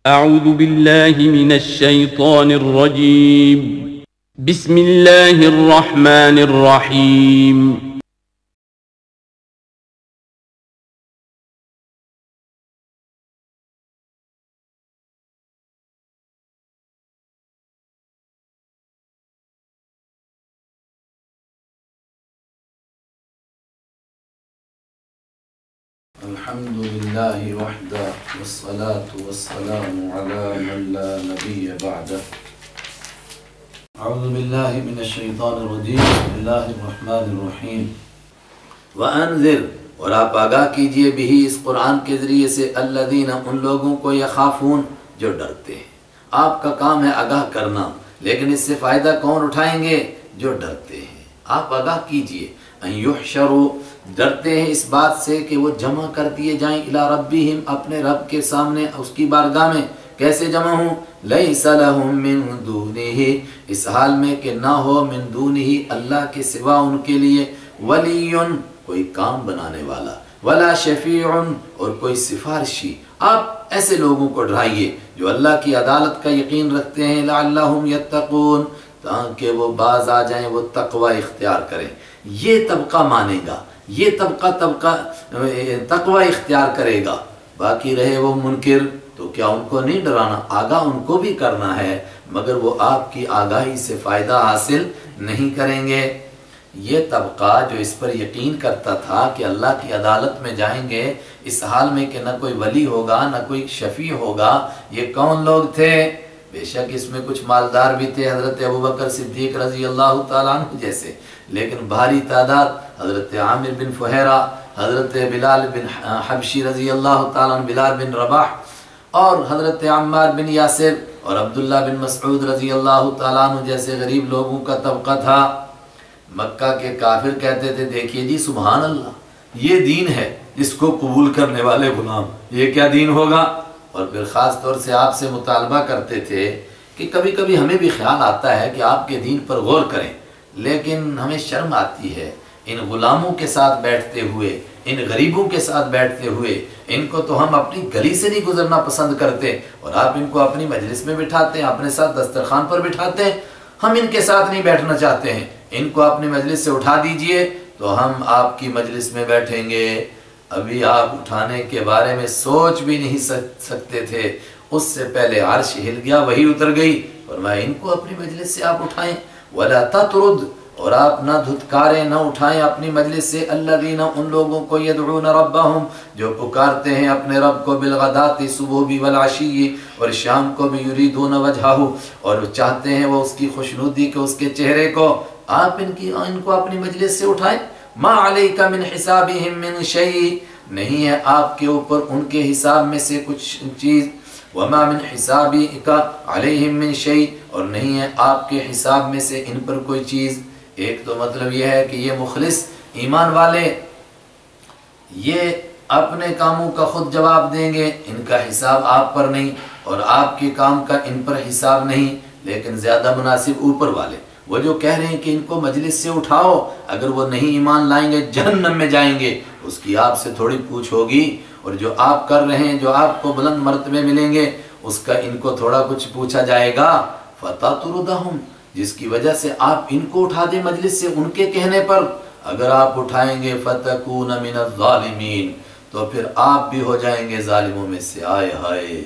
أعوذ بالله من الشيطان الرجيم. بسم الله الرحمن الرحيم. الحمد لله وحده والصلاة والسلام على من لا نبي بعده. اعوذ باللہ من الشیطان الرجیم. بسم اللہ الرحمن الرحیم. وانذر، اور آپ آگاہ کیجئے بھی اس قرآن کے ذریعے سے الذین، ان لوگوں کو یخافون جو ڈرتے ہیں. آپ کا کام ہے آگاہ کرنا، لیکن اس سے فائدہ کون اٹھائیں گے؟ جو ڈرتے ہیں. آپ آگاہ کیجئے ان یحشروا، ڈرتے ہیں اس بات سے کہ وہ جمع کر دیے جائیں الی ربہم، اپنے رب کے سامنے، اس کی بارگاہ میں. کیسے جمع ہوں؟ لیس لہم من دونہ، اس حال میں کہ نہ ہو من دونہ، اللہ کے سوا ان کے لیے، ولی، کوئی کام بنانے والا، ولا شفیع، اور کوئی سفارشی. آپ ایسے لوگوں کو ڈرائیے جو اللہ کی عدالت کا یقین رکھتے ہیں، لعلہم یتقون، تاکہ وہ باز آ جائیں، وہ تقوی اختیار کریں. یہ طبقہ مانے گا، یہ طبقہ تقوی اختیار کرے گا. باقی رہے وہ منکر، تو کیا ان کو نہیں ڈرانا؟ آگاہ ان کو بھی کرنا ہے، مگر وہ آپ کی آگاہی سے فائدہ حاصل نہیں کریں گے. یہ طبقہ جو اس پر یقین کرتا تھا کہ اللہ کی عدالت میں جائیں گے اس حال میں کہ نہ کوئی ولی ہوگا نہ کوئی شفیع ہوگا، یہ کون لوگ تھے؟ بے شک اس میں کچھ مالدار بھی تھے، حضرت ابوبکر صدیق رضی اللہ تعالیٰ عنہ جیسے، لیکن بھاری تعداد حضرت عامر بن فہیرہ، حضرت بلال بن حبشی رضی اللہ تعالیٰ عنہ، بلال بن رباح، اور حضرت عمار بن یاسر اور عبداللہ بن مسعود رضی اللہ تعالیٰ عنہ جیسے غریب لوگوں کا طبقہ تھا. مکہ کے کافر کہتے تھے دیکھیے جی سبحان اللہ، یہ دین ہے جس کو قبول کرنے والے غلام، یہ کیا دین ہوگا؟ اور پھر خاص طور سے آپ سے مطالبہ کرتے تھے کہ کبھی کبھی ہمیں بھی خیال آتا ہے کہ آپ کے دین پر غور کریں، لیکن ہمیں شرم آتی ہے ان غلاموں کے ساتھ بیٹھتے ہوئے، ان غریبوں کے ساتھ بیٹھتے ہوئے. ان کو تو ہم اپنی گلی سے نہیں گزرنا پسند کرتے، اور آپ ان کو اپنی مجلس میں بٹھاتے ہیں، اپنے ساتھ دسترخوان پر بٹھاتے ہیں. ہم ان کے ساتھ نہیں بیٹھنا چاہتے ہیں. ان کو اپنی مجلس سے اٹھا دیجئے تو ہم آپ کی مجلس میں بیٹھیں گے. ابھی آپ اٹھانے کے بارے میں سوچ بھی نہیں سکتے تھے، اس سے پہلے عرش ہل گیا، وہی اتر گئی. فرمایا ان کو اپنی مجلس سے آپ اٹھائیں. وَلَا تَطْرُدْ، اور آپ نہ دھتکاریں، نہ اٹھائیں اپنی مجلس سے الذین، ان لوگوں کو یدعون ربہم، جو پکارتے ہیں اپنے رب کو، بالغداۃ، صبح بھی، والعشی، اور شام کو بھی، یریدون وجہہ، اور چاہتے ہیں وہ اس کی خوشنودی کے، اس کے چہرے کو. آپ ان کو اپنی مجلس سے اٹھائیں. ما علیک من حسابہم من شیء، نہیں ہے آپ کے اوپر ان کے حساب میں سے کچھ چیز. وما من حسابک علیہم من شیء، اور نہیں ہے آپ کے حساب میں سے ان پر کوئی چیز. ایک تو مطلب یہ ہے کہ یہ مخلص ایمان والے یہ اپنے کاموں کا خود جواب دیں گے، ان کا حساب آپ پر نہیں، اور آپ کے کام کا ان پر حساب نہیں. لیکن زیادہ مناسب اوپر والے، وہ جو کہہ رہے ہیں کہ ان کو مجلس سے اٹھاؤ، اگر وہ نہیں ایمان لائیں گے جہنم میں جائیں گے، اس کی آپ سے تھوڑی پوچھ ہوگی. اور جو آپ کر رہے ہیں، جو آپ کو بلند مرتبے ملیں گے، اس کا ان کو تھوڑا کچھ پوچھا جائے گا. فَتَطْرُدَهُمْ، جس کی وجہ سے آپ ان کو اٹھا دیں مجلس سے ان کے کہنے پر. اگر آپ اٹھائیں گے فَتَكُونَ مِنَ الظَّالِمِينَ، تو پھر آپ بھی ہو جائیں گے ظالموں میں سے. آئے ہائے،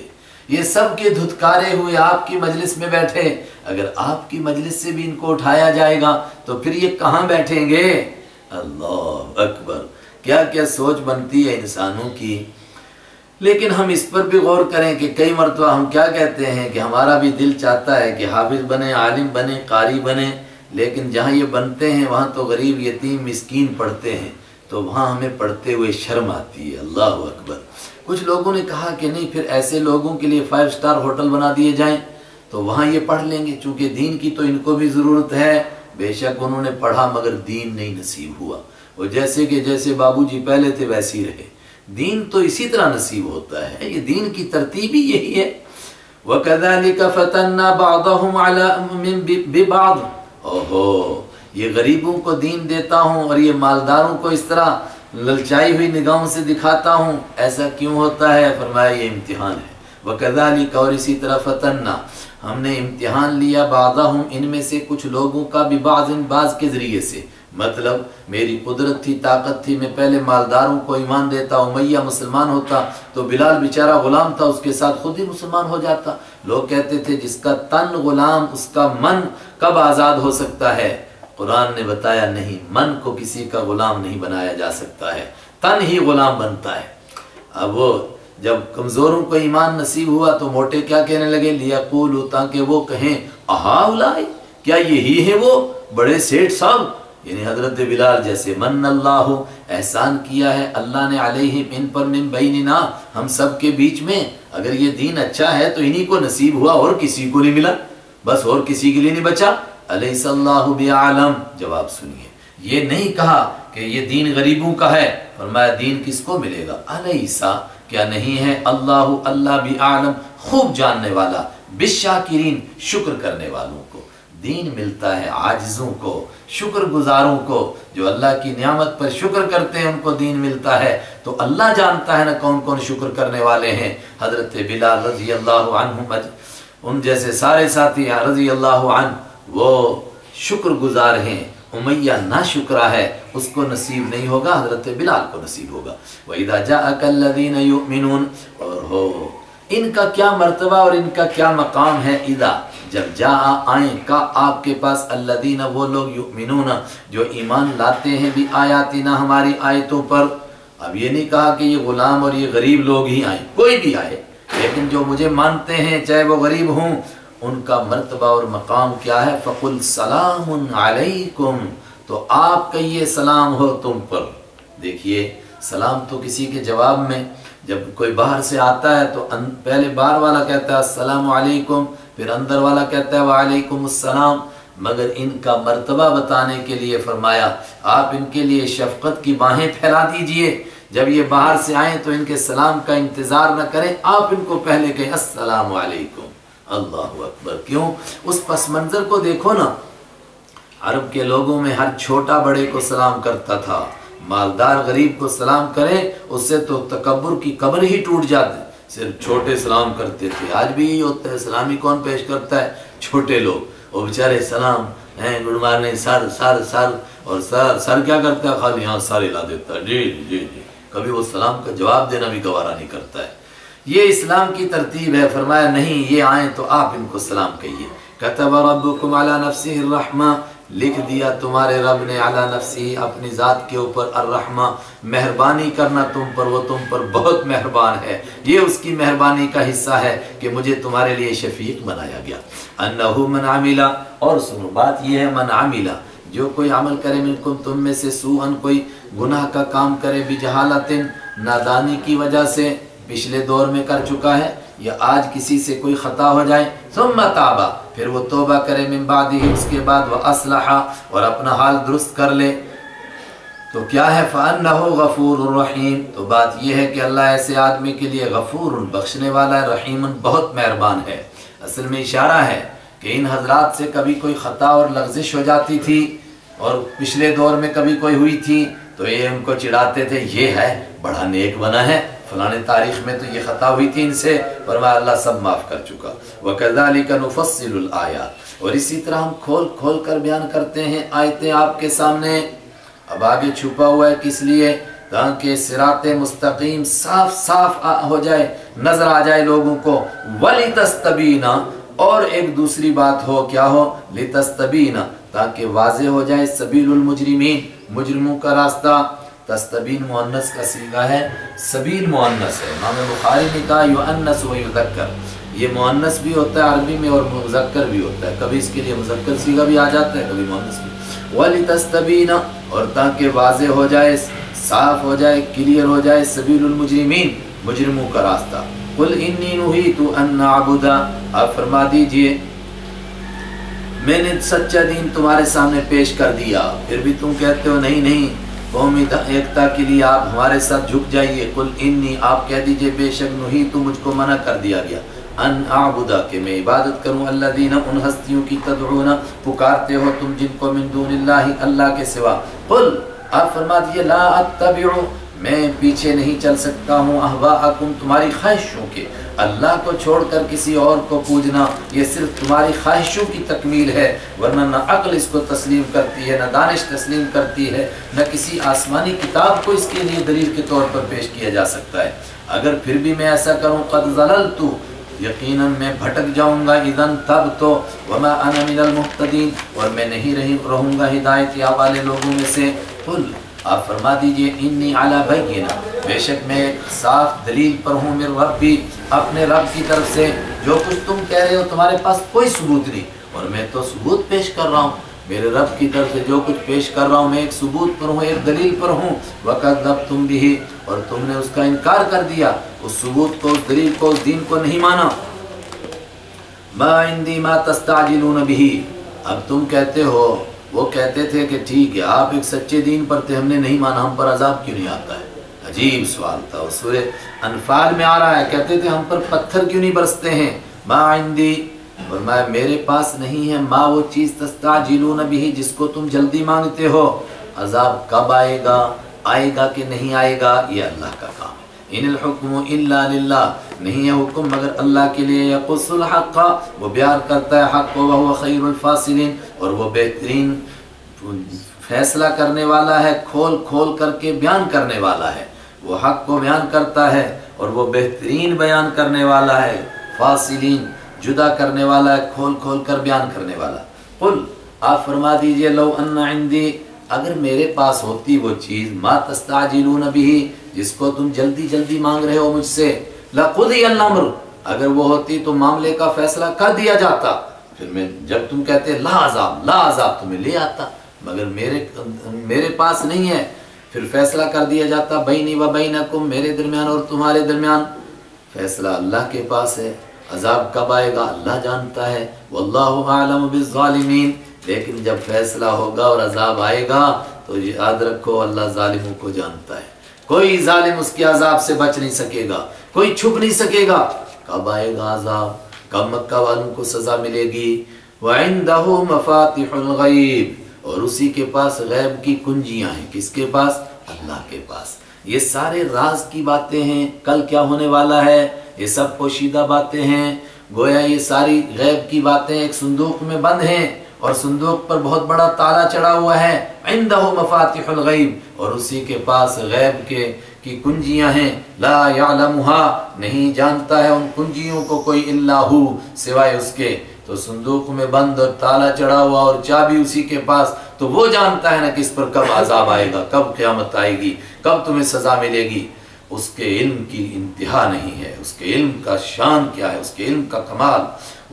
یہ سب کے دھتکارے ہوئے آپ کی مجلس میں بیٹھے، اگر آپ کی مجلس سے بھی ان کو اٹھایا جائے گا تو پھر یہ کہاں بیٹھیں گے؟ اللہ اکبر، کیا کیا سوچ بنتی ہے انسانوں کی. لیکن ہم اس پر بھی غور کریں کہ کئی مرتبہ ہم کیا کہتے ہیں کہ ہمارا بھی دل چاہتا ہے کہ حافظ بنے، عالم بنے، قاری بنے، لیکن جہاں یہ بنتے ہیں وہاں تو غریب، یتیم، مسکین پڑھتے ہیں، تو وہاں ہمیں پڑھتے ہوئے شرم آتی ہے. اللہ اکبر. کچھ لوگوں نے کہا کہ نہیں، پھر ایسے لوگوں کے لیے 5 اسٹار ہوٹل بنا دیے جائیں تو وہاں یہ پڑھ لیں گے، چونکہ دین کی تو ان کو بھی ضرورت ہے. بے شک انہوں نے پڑھا مگر دین نہیں نصیب ہوا. وہ جیسے بابو جی پہلے تھے ویسے ہی رہے. دین تو اسی طرح نصیب ہوتا ہے، یہ دین کی ترتیب ہی یہی ہے. وَكَذَلِكَ فَتَنَّا بَعْضَهُمْ عَلَىٰ بِبَعْضٍ، اوہو، یہ غریبوں کو دین دیتا ہوں اور یہ مالداروں کو اس طرح للچائی ہوئی نگاہوں سے دکھاتا ہوں. ایسا کیوں ہوتا ہے؟ فرمایا یہ امتحان ہے. وَكَذَلِكَ اور اسی طرح فتنا ہم نے امتحان لیا بعضہم ان میں سے کچھ لوگوں کا ببعض بعض کے ذریعے سے، مطلب میری قدرت تھی، طاقت تھی، میں پہلے مالداروں کو ایمان دیتا، امیہ مسلمان ہوتا تو بلال بیچارہ غلام تھا، اس کے ساتھ خود ہی مسلمان ہو جاتا۔ لوگ کہتے تھے جس کا تن غلام اس کا من کب آزاد ہو سکتا ہے؟ قرآن نے بتایا نہیں، من کو کسی کا غلام نہیں بنایا جا سکتا ہے، تن ہی غلام بنتا ہے۔ اب وہ جب کمزوروں کو ایمان نصیب ہوا تو موٹے کیا کہنے لگے؟ لیقولوا تاکہ وہ کہیں اہؤلاء کیا یہی ہے وہ بڑے سیٹھ صاحب، یعنی حضرت بلال جیسے من اللہ احسان کیا ہے اللہ نے علیہم ان پر من بیننا ہم سب کے بیچ میں، اگر یہ دین اچھا ہے تو انہی کو نصیب ہوا اور کسی کو نہیں ملا، بس اور کسی کے لیے نہیں بچا۔ الیس اللہ بعالم، جواب سنیے، یہ نہیں کہا کہ یہ دین غریبوں کا ہے، فرمایا دین کس کو ملے گا؟ الیسا کیا نہیں ہے اللہ اللہ بعالم خوب جاننے والا، بالشاکرین شکر کرنے والوں کو دین ملتا ہے، عاجزوں کو، شکر گزاروں کو، جو اللہ کی نعمت پر شکر کرتے ہیں ان کو دین ملتا ہے۔ تو اللہ جانتا ہے نا کون کون شکر کرنے والے ہیں۔ حضرت بلال رضی اللہ عنہ ان جیسے سارے ساتھی رضی اللہ عنہ وہ شکر گزار ہیں، امیہ ناشکرا ہے، اس کو نصیب نہیں ہوگا، حضرت بلال کو نصیب ہوگا۔ وَإِذَا جَاءَكَ الَّذِينَ يُؤْمِنُونَ اور ہو ان کا کیا مرتبہ اور ان کا کیا مقام ہے۔ اذا جب جاء آئیں کا آپ کے پاس الذین وہ لوگ یؤمنون جو ایمان لاتے ہیں بھی آیاتنا ہماری آیتوں پر۔ اب یہ نہیں کہا کہ یہ غلام اور یہ غریب لوگ ہی آئیں، کوئی بھی آئے، لیکن جو مجھے مانتے ہیں چاہے وہ غریب ہوں ان کا مرتبہ اور مقام کیا ہے؟ فَقُلْ سَلَامٌ عَلَيْكُمْ تو آپ کہیے سلام ہو تم پر۔ دیکھیے سلام تو کسی کے جواب میں جب کوئی باہر سے آتا ہے تو پہلے باہر والا کہتا ہے السلام علیکم، پھر اندر والا کہتا ہے وعلیکم السلام، مگر ان کا مرتبہ بتانے کے لیے فرمایا آپ ان کے لیے شفقت کی باہیں پھیلا دیجئے، جب یہ باہر سے آئیں تو ان کے سلام کا انتظار نہ کریں، آپ ان کو پہلے کہیں السلام علیکم۔ اللہ اکبر، کیوں؟ اس پس منظر کو دیکھو نا، عرب کے لوگوں میں ہر چھوٹا بڑے کو سلام کرتا تھا، مالدار غریب کو سلام کرے اس سے تو تکبر کی قبر ہی ٹوٹ جاتی، صرف چھوٹے سلام کرتے تھے۔ آج بھی یہی ہوتا ہے، سلامی کون پیش کرتا ہے؟ چھوٹے لوگ، وہ بیچارے سلام گڈ مارننگ سر سر سر، اور سر کیا کرتا ہے؟ خالی یہاں سر ہلا دیتا ہے، جی جی جی، کبھی وہ سلام کا جواب دینا بھی گوارا نہیں کرتا ہے۔ یہ اسلام کی ترتیب ہے، فرمایا نہیں یہ آئیں تو آپ ان کو سلام کہیے۔ کتب ربکم علی نفسہ الرحمہ لکھ دیا تمہارے رب نے علی نفسہ اپنی ذات کے اوپر الرحمہ مہربانی کرنا تم پر، وہ تم پر بہت مہربان ہے، یہ اس کی مہربانی کا حصہ ہے کہ مجھے تمہارے لیے شفیق بنایا گیا۔ انہ من عمل اور سنو بات یہ ہے من عمل جو کوئی عمل کرے منکم تم میں سے سوءا کوئی گناہ کا کام کرے بجہالت نادانی کی وجہ سے، پچھلے دور میں کر چکا ہے یا آج کسی سے کوئی خطا ہو جائے، ثم تابا پھر وہ توبہ کرے من بعدہ اس کے بعد واصلح اور اپنا حال درست کر لے تو کیا ہے فانہ غفور الرحیم، تو بات یہ ہے کہ اللہ ایسے آدمی کے لیے غفور بخشنے والا ہے، رحیم بہت مہربان ہے۔ اصل میں اشارہ ہے کہ ان حضرات سے کبھی کوئی خطا اور لغزش ہو جاتی تھی اور پچھلے دور میں کبھی کوئی ہوئی تھی تو یہ ان کو چڑھاتے تھے یہ ہے بڑا نیک بنا ہے، فلاں تاریخ میں تو یہ خطا ہوئی تھی ان سے، فرمایا اللہ سب معاف کر چکا۔ وَكَذَلِكَ نُفَصِّلُ الْآيَاتِ اور اسی طرح ہم کھول کھول کر بیان کرتے ہیں آیتیں آپ کے سامنے۔ اب آگے چھپا ہوا ہے کس لیے؟ تاکہ صراط مستقیم صاف صاف ہو جائے، نظر آ جائے لوگوں کو۔ وَلِتَسْتَبِينَ اور ایک دوسری بات ہو، کیا ہو؟ لِتَسْتَبِينَ تاکہ واضح ہو جائے سبیل المجرمین مجرموں کا راستہ۔ تستبین مؤنث کا صیغہ ہے، سبیل مؤنث ہے، امام بخاری نے کہا یؤنث و یذکر، یہ مؤنث بھی ہوتا ہے عربی میں اور مذکر بھی ہوتا ہے، کبھی اس کے لیے مذکر صیغہ بھی آ جاتا ہے کبھی مؤنث بھی۔ وَلِتَسْتَبِينَ اور تاکہ واضح ہو جائے، صاف ہو جائے، کلیئر ہو جائے سبیل المجرمین مجرموں کا راستہ۔ قُلْ إِنِّي نُهِيتُ أَن أَعْبُدَ آپ فرما دیجئے میں نے سچا دین تمہارے سامنے پیش کر دیا، پھر بھی تم کہتے ہو نہیں نہیں، قومی ایکتا کے لیے آپ ہمارے ساتھ جھک جائیے۔ قل انی آپ کہہ دیجئے بے شک نہیت مجھ کو منع کر دیا گیا ان اعبدا کہ میں عبادت کروں الذین ان ہستیوں کی تدعون پکارتے ہو تم جن کو من دون اللہ اللہ کے سوا۔ قل آپ فرما دیجئے لا اتبع میں پیچھے نہیں چل سکتا ہوں اہواءکم تمہاری خواہشوں کے۔ اللہ کو چھوڑ کر کسی اور کو پوجنا یہ صرف تمہاری خواہشوں کی تکمیل ہے، ورنہ نہ عقل اس کو تسلیم کرتی ہے، نہ دانش تسلیم کرتی ہے، نہ کسی آسمانی کتاب کو اس کے لیے دلیل کے طور پر پیش کیا جا سکتا ہے۔ اگر پھر بھی میں ایسا کروں قد ضللت یقیناً میں بھٹک جاؤں گا، اذن تب تو وما انا من المہتدین اور میں نہیں رہوں گا ہدایت یا والے لوگوں میں سے۔ قل آپ فرما دیجئے انی علی بینہ بے شک میں ایک صاف دلیل پر ہوں من ربی اپنے رب کی طرف سے، جو کچھ تم کہہ رہے ہو تمہارے پاس کوئی ثبوت نہیں اور میں تو ثبوت پیش کر رہا ہوں، میرے رب کی طرف سے جو کچھ پیش کر رہا ہوں میں ایک ثبوت پر ہوں، ایک دلیل پر ہوں۔ وَكَذَّبْتُمْ بِهِ اور تم نے اس کا انکار کر دیا، اس ثبوت کو، اس دلیل کو، اس دین کو نہیں مانا۔ مَا عِنْدِي مَا تَسْتَعْجِلُونَ بِهِ اب تم کہتے ہو، وہ کہتے تھے کہ ٹھیک ہے آپ ایک سچے دین پر تھے، ہم نے نہیں مانا، ہم پر عذاب کیوں نہیں آتا ہے؟ عجیب سوال تھا، اس سورہ انفال میں آ رہا ہے، کہتے تھے ہم پر پتھر کیوں نہیں برستے ہیں۔ ما عندی فرمایا میرے پاس نہیں ہے، ما وہ چیز تستعجلون بھی جس کو تم جلدی مانگتے ہو، عذاب کب آئے گا، آئے گا کہ نہیں آئے گا یہ اللہ کا کام ہے۔ ان الحکم الا للہ نہیں ہے حکم مگر اللہ کے لیے، یقص الحق وہ بیان کرتا ہے حق کو، وہو خیر الفاصلین اور وہ بہترین فیصلہ کرنے والا ہے، کھول کھول کر کے بیان کرنے والا ہے، وہ حق کو بیان کرتا ہے اور وہ بہترین بیان کرنے والا ہے، فاصلین جدا کرنے والا ہے، کھول کھول کر بیان کرنے والا۔ قل آپ فرما دیجئے لو ان عندی اگر میرے پاس ہوتی وہ چیز ما تستعجلون به جس کو تم جلدی جلدی مانگ رہے ہو مجھ سے، لقضی الامر اگر وہ ہوتی تو معاملے کا فیصلہ کر دیا جاتا، پھر میں جب تم کہتے لا عذاب لا عذاب تمہیں لے آتا، مگر میرے پاس نہیں ہے، پھر فیصلہ کر دیا جاتا بینی و بینکم میرے درمیان اور تمہارے درمیان، فیصلہ اللہ کے پاس ہے، عذاب کب آئے گا اللہ جانتا ہے، واللہ اعلم بالظالمین لیکن جب فیصلہ ہوگا اور عذاب آئے گا تو یاد رکھو اللہ ظالموں کو جانتا ہے، کوئی ظالم اس کے عذاب سے بچ نہیں سکے گا، کوئی چھپ نہیں سکے گا، کب آئے گا عذاب، کب مکہ والوں کو سزا ملے گی۔ وَعِنْدَهُ مَفَاتِحُ الْغَيْبِ اور اسی کے پاس غیب کی کنجیاں ہیں، کس کے پاس؟ اللہ کے پاس۔ یہ سارے راز کی باتیں ہیں، کل کیا ہونے والا ہے یہ سب پوشیدہ باتیں ہیں، گویا یہ ساری غیب کی باتیں ایک صندوق میں بند ہیں اور صندوق پر بہت بڑا تالا چڑھا ہوا ہے، عندہ مفاتیح الغیب اور اسی کے پاس غیب کی کنجیاں ہیں، لا یعلمها نہیں جانتا ہے ان کنجیوں کو کوئی الا ہو سوائے اس کے، تو صندوق میں بند اور تالا چڑھا ہوا اور چابی اسی کے پاس، تو وہ جانتا ہے نا کس پر کب عذاب آئے گا، کب قیامت آئے گی، کب تمہیں سزا ملے گی، اس کے علم کی انتہا نہیں ہے، اس کے علم کا شان کیا ہے، اس کے علم کا کمال۔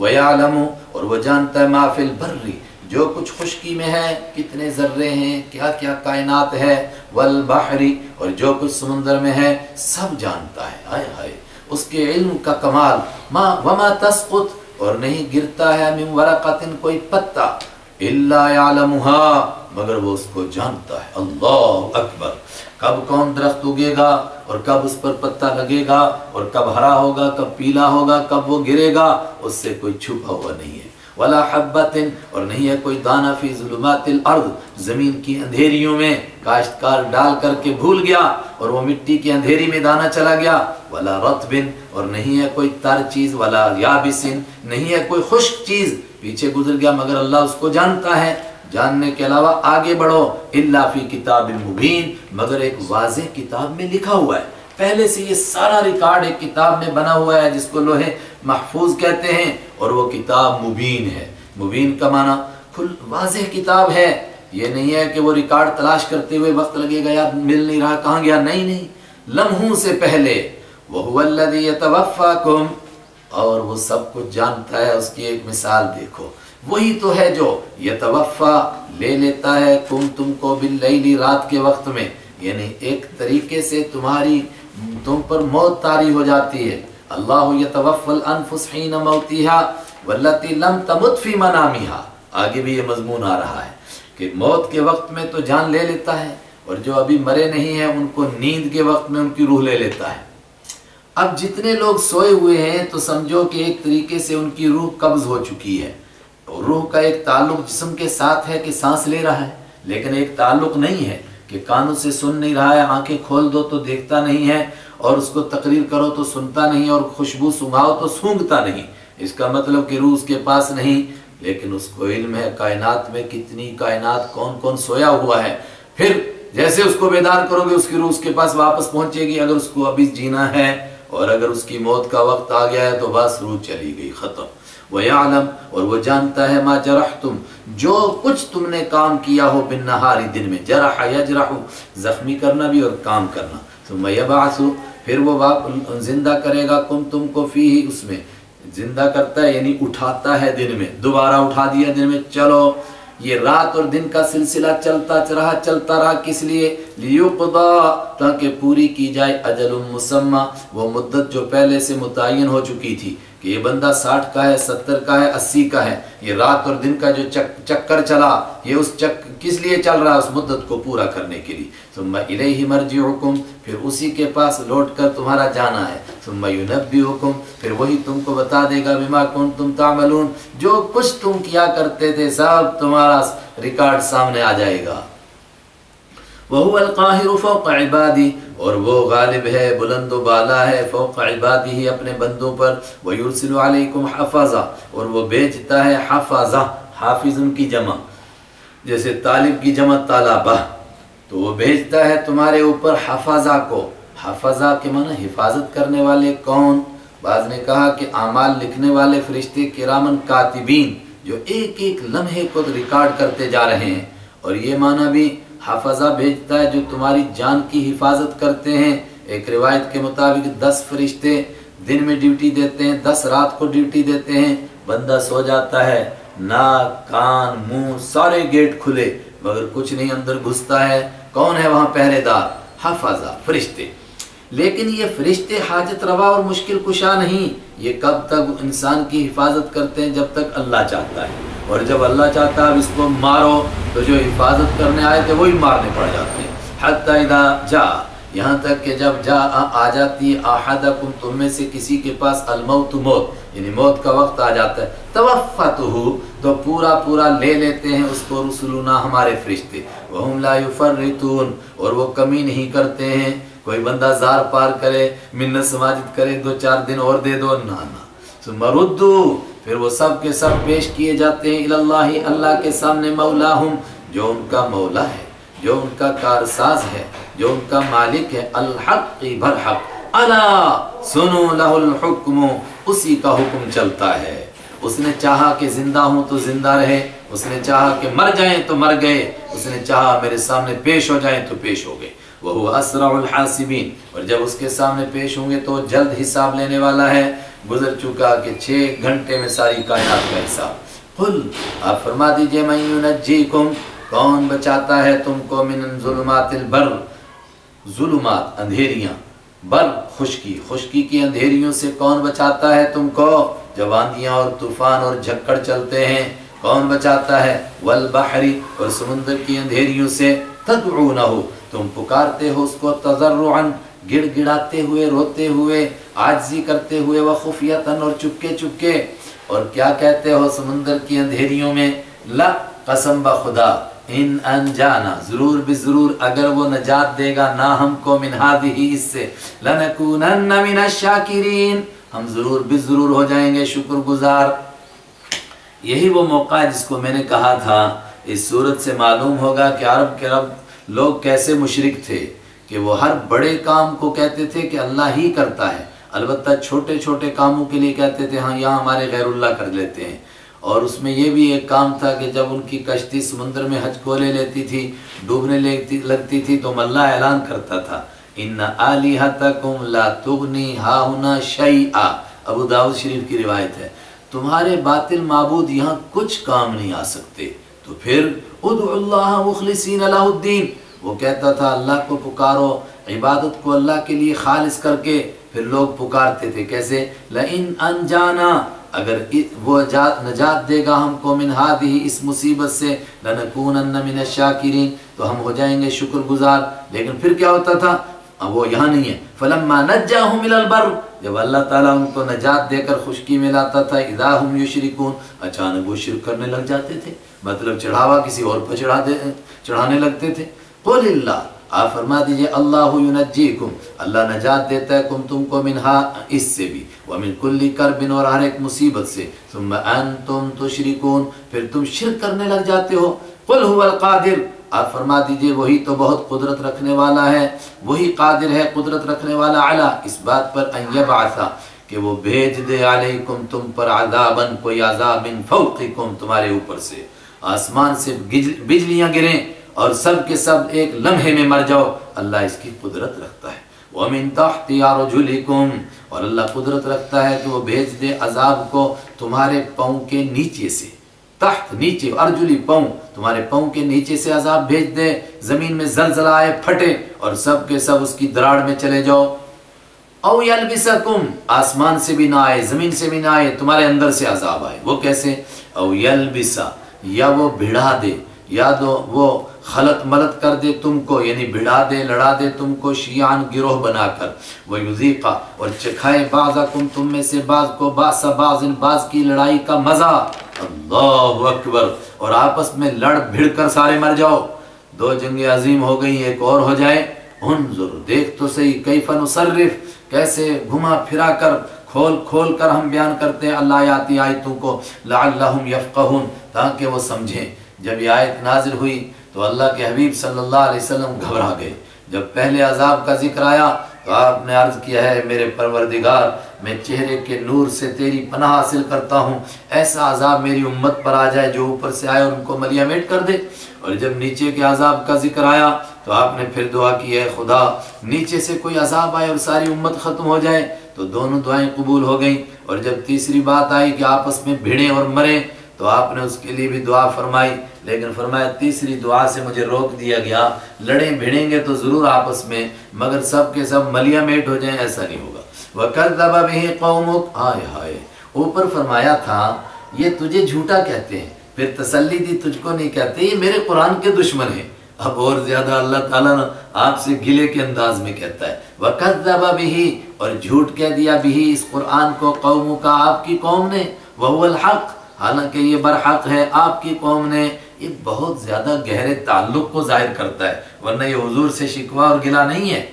وَيَعْلَمُ اور وہ جانتا ہے مَا فِي الْبَرِّ جو کچھ خشکی میں ہے، کتنے ذرے ہیں، کیا کیا کائنات ہے، وَالْبَحْرِ اور جو کچھ سمندر میں ہے سب جانتا ہے، ہائے ہائے اس کے علم کا کمال۔ وَمَا تَسْقُطْ اور نہیں گرتا ہے مِن وَرَقَةٍ کوئی پتا إِلَّا يَعْلَمُهَا مگر وہ اس کو جانتا ہے۔ اللہ اکبر، کب کون درخت اگے گا اور کب اس پر پتا لگے گا اور کب ہرا ہوگا کب پیلا ہوگا کب وہ گرے گا اس سے کوئی چھپا ہوا نہیں ہے۔ ولا حبۃ اور نہیں ہے کوئی دانہ فی ظلمات الارض زمین کی اندھیریوں میں، کاشتکار ڈال کر کے بھول گیا اور وہ مٹی کی اندھیری میں دانہ چلا گیا۔ ولا رطب اور نہیں ہے کوئی تر چیز، ولا یابس نہیں ہے کوئی خشک چیز پیچھے گزر گیا مگر اللہ اس کو جانتا ہے۔ جاننے کے علاوہ آگے بڑھو، الا فی کتاب مبین مگر ایک واضح کتاب میں لکھا ہوا ہے، پہلے سے یہ سارا ریکارڈ ایک کتاب میں بنا ہوا ہے جس کو لوح محفوظ کہتے ہیں، اور وہ کتاب مبین ہے۔ مبین کا معنی کھل واضح کتاب ہے، یہ نہیں ہے کہ وہ ریکارڈ تلاش کرتے ہوئے وقت لگے گا یا مل نہیں رہا کہاں گیا، نہیں، لمحوں سے پہلے۔ وَهُوَ الَّذِي يَتَوَفَّاكُمْ اور وہ سب کچھ جانتا ہے، اس کی ایک مثال دیکھو، وہی تو ہے جو یتوفا لے لیتا ہے تم کو باللیل رات کے وقت میں، یعنی ایک طریقے سے تم پر موت طاری ہو جاتی ہے۔ اللہ یتوفی الانفس حین موتها واللتی لم تمت فی منامها، آگے بھی یہ مضمون آ رہا ہے کہ موت کے وقت میں تو جان لے لیتا ہے اور جو ابھی مرے نہیں ہیں ان کو نیند کے وقت میں ان کی روح لے لیتا ہے۔ اب جتنے لوگ سوئے ہوئے ہیں تو سمجھو کہ ایک طریقے سے ان کی روح قبض ہو چکی ہے، اور روح کا ایک تعلق جسم کے ساتھ ہے کہ سانس لے رہا ہے، لیکن ایک تعلق نہیں ہے کہ کانوں سے سن نہیں رہا ہے، آنکھیں کھول دو تو دیکھتا نہیں ہے، اور اس کو تقریر کرو تو سنتا نہیں، اور خوشبو سنگھاؤ تو سونگھتا نہیں۔ اس کا مطلب کہ روح اس کے پاس نہیں، لیکن اس کو علم ہے کائنات میں کتنی کائنات کون کون سویا ہوا ہے۔ پھر جیسے اس کو بیدار کرو گے اس کی روح اس کے پاس واپس پہنچے گی، اگر اس کو ابھی جینا ہے، اور اگر اس کی موت کا وقت آ گیا ہے تو بس روح چلی گئی، ختم۔ وَيَعْلَمُ، اور وہ جانتا ہے، مَا جَرَحْتُمْ، جو کچھ تم نے کام کیا ہو، بِالنَّهَارِ، دن میں، جرح یجرح، زخمی کرنا بھی اور کام کرنا، ثُمَّ يَبْعَثُ، پھر وہ زندہ کرے گا تم کو فیہ، اس میں زندہ کرتا ہے یعنی اٹھاتا ہے دن میں، دوبارہ اٹھا دیا دن میں، چلو یہ رات اور دن کا سلسلہ چلتا رہا، کس لیے؟ لیقضا، تاکہ پوری کی جائے اجل مسمى، وہ مدت جو پہلے سے متعین ہو چکی تھی کہ یہ بندہ 60 کا ہے، 70 کا ہے، 80 کا ہے، یہ رات اور دن کا جو چکر چلا، یہ اس کس لیے چل رہا ہے؟ اس مدت کو پورا کرنے کے لیے۔ ثم الیہ مرجعکم، پھر اسی کے پاس لوٹ کر تمہارا جانا ہے۔ ثم ینبئکم، پھر وہی تم کو بتا دے گا، بما کنتم تعملون، جو کچھ تم کیا کرتے تھے سب تمہارا ریکارڈ سامنے آ جائے گا۔ وَهُوَ الْقَاهِرُ فَوْقَ عِبَادِهِ، اور وہ غالب ہے، بلند و بالا ہے، فوق عبادہ، اپنے بندوں پر، وَيُرْسِلُ عَلَيْكُمْ حَفَظًا، اور وہ بھیجتا ہے حفظہ، حافظ ان کی جمع، جیسے طالب کی جمع طالبہ، تو وہ بھیجتا ہے تمہارے اوپر حفظہ کو۔ حفظہ کے معنی حفاظت کرنے والے کون؟ بعض نے کہا کہ اعمال لکھنے والے فرشتے کرامن کاتبین، جو ایک ایک لمحے کو ریکارڈ کرتے جا رہے ہیں، اور یہ معنی بھی حفظہ بھیجتا ہے جو تمہاری جان کی حفاظت کرتے ہیں۔ ایک روایت کے مطابق 10 فرشتے دن میں ڈیوٹی دیتے ہیں، 10 رات کو ڈیوٹی دیتے ہیں۔ بندہ سو جاتا ہے، ناک، کان، منہ سارے گیٹ کھلے، مگر کچھ نہیں اندر گھستا ہے۔ کون ہے وہاں پہرے دار؟ حفظہ، فرشتے۔ لیکن یہ فرشتے حاجت روا اور مشکل کشا نہیں، یہ کب تک انسان کی حفاظت کرتے ہیں؟ جب تک اللہ چاہتا ہے، اور جب اللہ چاہتا ہے اس کو مارو تو جو حفاظت کرنے آئے تھے وہی مارنے پڑ جاتے ہیں۔ حتی اذا جاء، یہاں تک کہ جب آ جاتی احدکم، تم میں سے کسی کے پاس الموت، موت یعنی موت کا وقت آ جاتا ہے، توفتہ، تو پورا لے لیتے ہیں اس کو رسولنا، ہمارے فرشتے، وہم لا یفرطون، اور وہ کمی نہیں کرتے ہیں۔ کوئی بندہ زار پار کرے، منت سماجت کرے، 2-4 دن اور دے دو، نہ ثم ردو، پھر وہ سب کے سب پیش کیے جاتے ہیں اللہ، اللہ کے سامنے، مولاہم، جو ان کا مولا ہے، جو ان کا کارساز ہے، جو ان کا مالک ہے، الحق، برحق، الا سنو لہ الحکم، اسی کا حکم چلتا ہے۔ اس نے چاہا کہ زندہ ہوں تو زندہ رہے، اس نے چاہا کہ مر جائیں تو مر گئے، اس نے چاہا میرے سامنے پیش ہو جائیں تو پیش ہو گئے۔ وَهُوَ أَسْرَعُ الْحَاسِبِينَ، اور جب اس کے سامنے پیش ہوں گے تو جلد حساب لینے والا ہے۔ گزر چکا کہ 6 گھنٹے میں ساری کائنات کا حساب۔ قل، آپ فرما دیجئے، مَن يُنَجِّيكُمْ، کون بچاتا ہے تم کو، من ظلمات البر، ظلمات اندھیریاں، بر خشکی کی اندھیریوں سے کون بچاتا ہے تم کو؟ جب آندیاں اور طوفان اور جھکڑ چلتے ہیں کون بچاتا ہے؟ والبحر، اور سمندر کی اندھیریوں سے، تدعونہ، تم پکارتے ہو اس کو، تضرعاً، گڑ گڑاتے ہوئے، روتے ہوئے، عاجزی کرتے ہوئے، وخفیتاً، اور چپکے، اور کیا کہتے ہو سمندر کی اندھیریوں میں؟ لا، قسم بخدا، ان انجانا، ضرور بضرور اگر وہ نجات دے گا نہ ہم کو، من ہذہ، اس سے، لنکونن من الشاکرین، ہم ضرور بضرور ہو جائیں گے شکر گزار۔ یہی وہ موقع ہے جس کو میں نے کہا تھا، اس صورت سے معلوم ہوگا کہ عرب کے رب لوگ کیسے مشرک تھے، کہ وہ ہر بڑے کام کو کہتے تھے کہ اللہ ہی کرتا ہے، البتہ چھوٹے چھوٹے کاموں کے لیے کہتے تھے ہاں یہاں ہمارے غیر اللہ کر لیتے ہیں۔ اور اس میں یہ بھی ایک کام تھا کہ جب ان کی کشتی سمندر میں ہج کو لے لیتی تھی، ڈوبنے لگتی تھی، تو اللہ اعلان کرتا تھا، ان آلہتکم لا تغنی ہاہنا شیئا، ابو داؤد شریف کی روایت ہے، تمہارے باطل معبود یہاں کچھ کام نہیں آ سکتے۔ تو پھر ادعوا اللہ مخلصین لہ الدین، وہ کہتا تھا اللہ کو پکارو، عبادت کو اللہ کے لیے خالص کر کے، پھر لوگ پکارتے تھے کیسے؟ لئن انجانا، اگر وہ نجات دے گا ہم کو، من ہذہ، اس مصیبت سے، لنکونن من الشاکرین، تو ہم ہو جائیں گے شکر گزار۔ لیکن پھر کیا ہوتا تھا؟ اب وہ یہاں نہیں ہے، فلما نجاہم الی البر، جب اللہ تعالیٰ ان کو نجات دے کر خشکی میں لاتا تھا، اذا ہم یشرکون، اچانک وہ شرک کرنے لگ جاتے تھے، مطلب چڑھاوا کسی اور پر چڑھانے لگتے تھے۔ قل اللہ، آپ فرما دیجئے اللہ ینجیکم، اللہ نجات دیتا ہے تم کو منہا اس سے بھی، ومن کل کرب اور ہر ایک مصیبت سے، ثم انتم تشرکون پھر تم شرک کرنے لگ جاتے ہو۔ قل هو القادر، آپ فرما دیجئے وہی تو بہت قدرت رکھنے والا ہے، وہی قادر ہے قدرت رکھنے والا علی اس بات پر ان یبعثا کہ وہ بھیج دے علیکم تم پر عذابن کوئی عذاب من فوقکم تمہارے اوپر سے، آسمان سے بجلیاں گریں اور سب کے سب ایک لمحے میں مر جاؤ، اللہ اس کی قدرت رکھتا ہے۔ وَمِن تَحْتِ أَرْجُلِكُمْ اور اللہ قدرت رکھتا ہے کہ وہ بھیج دے عذاب کو تمہارے پاؤں کے نیچے سے، تحت نیچے، ارجلی پاؤں، تمہارے پاؤں کے نیچے سے عذاب بھیج دے، زمین میں زلزلہ آئے پھٹے اور سب کے سب اس کی دراڑ میں چلے جاؤ۔ او یلبسکم آسمان سے بھی نہ آئے، زمین سے بھی نہ آئے، تمہارے اندر سے عذاب آئے، وہ کیسے؟ او یلبسا یا وہ بھڑا دے، یا وہ خلط ملط کر دے تم کو، یعنی بھڑا دے لڑا دے تم کو، شیعان گروہ بنا کر، وَيُذِيقَ اور چکھائے بعضکم تم میں سے بعض کو باس بعض کی لڑائی کا مزہ، اللہ اکبر، اور آپس میں لڑ بھڑ کر سارے مر جاؤ، دو جنگیں عظیم ہو گئی ایک اور ہو جائے، انظر دیکھ تو صحیح کیف نصرف کیسے گھما پھرا کر کھول کھول کر ہم بیان کرتے ہیں اللہ آیاتی آیتوں کو، لعلہم یفقہون تاکہ وہ سمجھیں۔ جب یہ آیت نازل ہوئی تو اللہ کے حبیب صلی اللہ علیہ وسلم گھبرا گئے، جب پہلے عذاب کا ذکر آیا تو آپ نے عرض کیا ہے میرے پروردگار میں چہرے کے نور سے تیری پناہ حاصل کرتا ہوں، ایسا عذاب میری امت پر آ جائے جو اوپر سے آئے اور ان کو ملیا میٹ کر دے۔ اور جب نیچے کے عذاب کا ذکر آیا تو آپ نے پھر دعا کی ہے خدا نیچے سے کوئی عذاب آئے اور ساری امت ختم ہو جائے، تو دونوں دعائیں قبول ہو گئیں۔ اور جب تیسری بات آئی کہ آپس میں بھیڑیں اور مریں تو آپ نے اس کے لیے بھی دعا فرمائی، لیکن فرمایا تیسری دعا سے مجھے روک دیا گیا، لڑیں بھیڑیں گے تو ضرور آپس میں، مگر سب کے سب ملیا میٹ ہو جائیں ایسا نہیں ہوگا۔ وَكَذَّبَ بِهِ قَوْمُكَ ہائے ہائے، اوپر فرمایا تھا یہ تجھے جھوٹا کہتے ہیں، پھر تسلی دی تجھ کو نہیں کہتے، یہ میرے قرآن کے دشمن ہیں۔ اب اور زیادہ اللہ تعالیٰ آپ سے گلے کے انداز میں کہتا ہے وَكَذَّبَ بِهِ اور جھوٹ کہہ دیا بِهِ اس قرآن کو قوموں کا آپ کی قوم نے، وَهُوَ الْحَقِّ حالانکہ یہ برحق ہے آپ کی قوم نے۔ یہ بہت زیادہ گہرے تعلق کو ظاہر کرتا ہے، ورنہ یہ حضور سے شکوہ اور گلہ نہیں ہے۔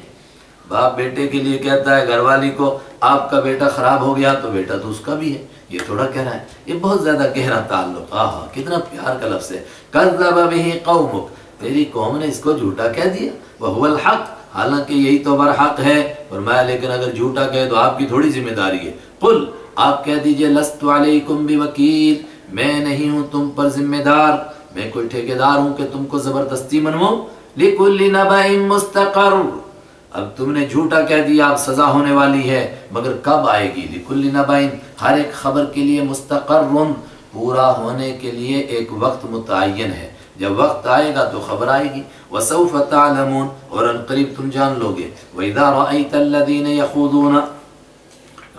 باپ بیٹے کے لیے کہتا ہے گھر والی کو آپ کا بیٹا خراب ہو گیا تو بیٹا تو اس کا بھی ہے، یہ تھوڑا کہہ رہا ہے، یہ بہت زیادہ گہرا تعلق، آہا کتنا پیار کا لفظ ہے۔ کذب بہ قومک تیری قوم نے اس کو جھوٹا کہہ دیا، وہو الحق حالانکہ یہی تو برحق ہے۔ فرمایا لیکن اگر جھوٹا کہے تو آپ کی تھوڑی ذمہ داری ہے۔ قل آپ کہہ دیجئے لست علیکم بوکیل میں نہیں ہوں تم پر ذمہ دار، میں کوئی ٹھیکیدار ہوں کہ تم کو زبردستی منواؤں۔ لکل نبأ مستقر اب تم نے جھوٹا کہہ دیا اب سزا ہونے والی ہے، مگر کب آئے گی؟ لکل نبأ ہر ایک خبر کے لیے مستقر پورا ہونے کے لیے ایک وقت متعین ہے، جب وقت آئے گا تو خبر آئے گی۔ وسوف تعلمون اور ان قریب تم جان لو گے۔ وَإِذَا رَأَيْتَ الَّذِينَ يَخُوضُونَ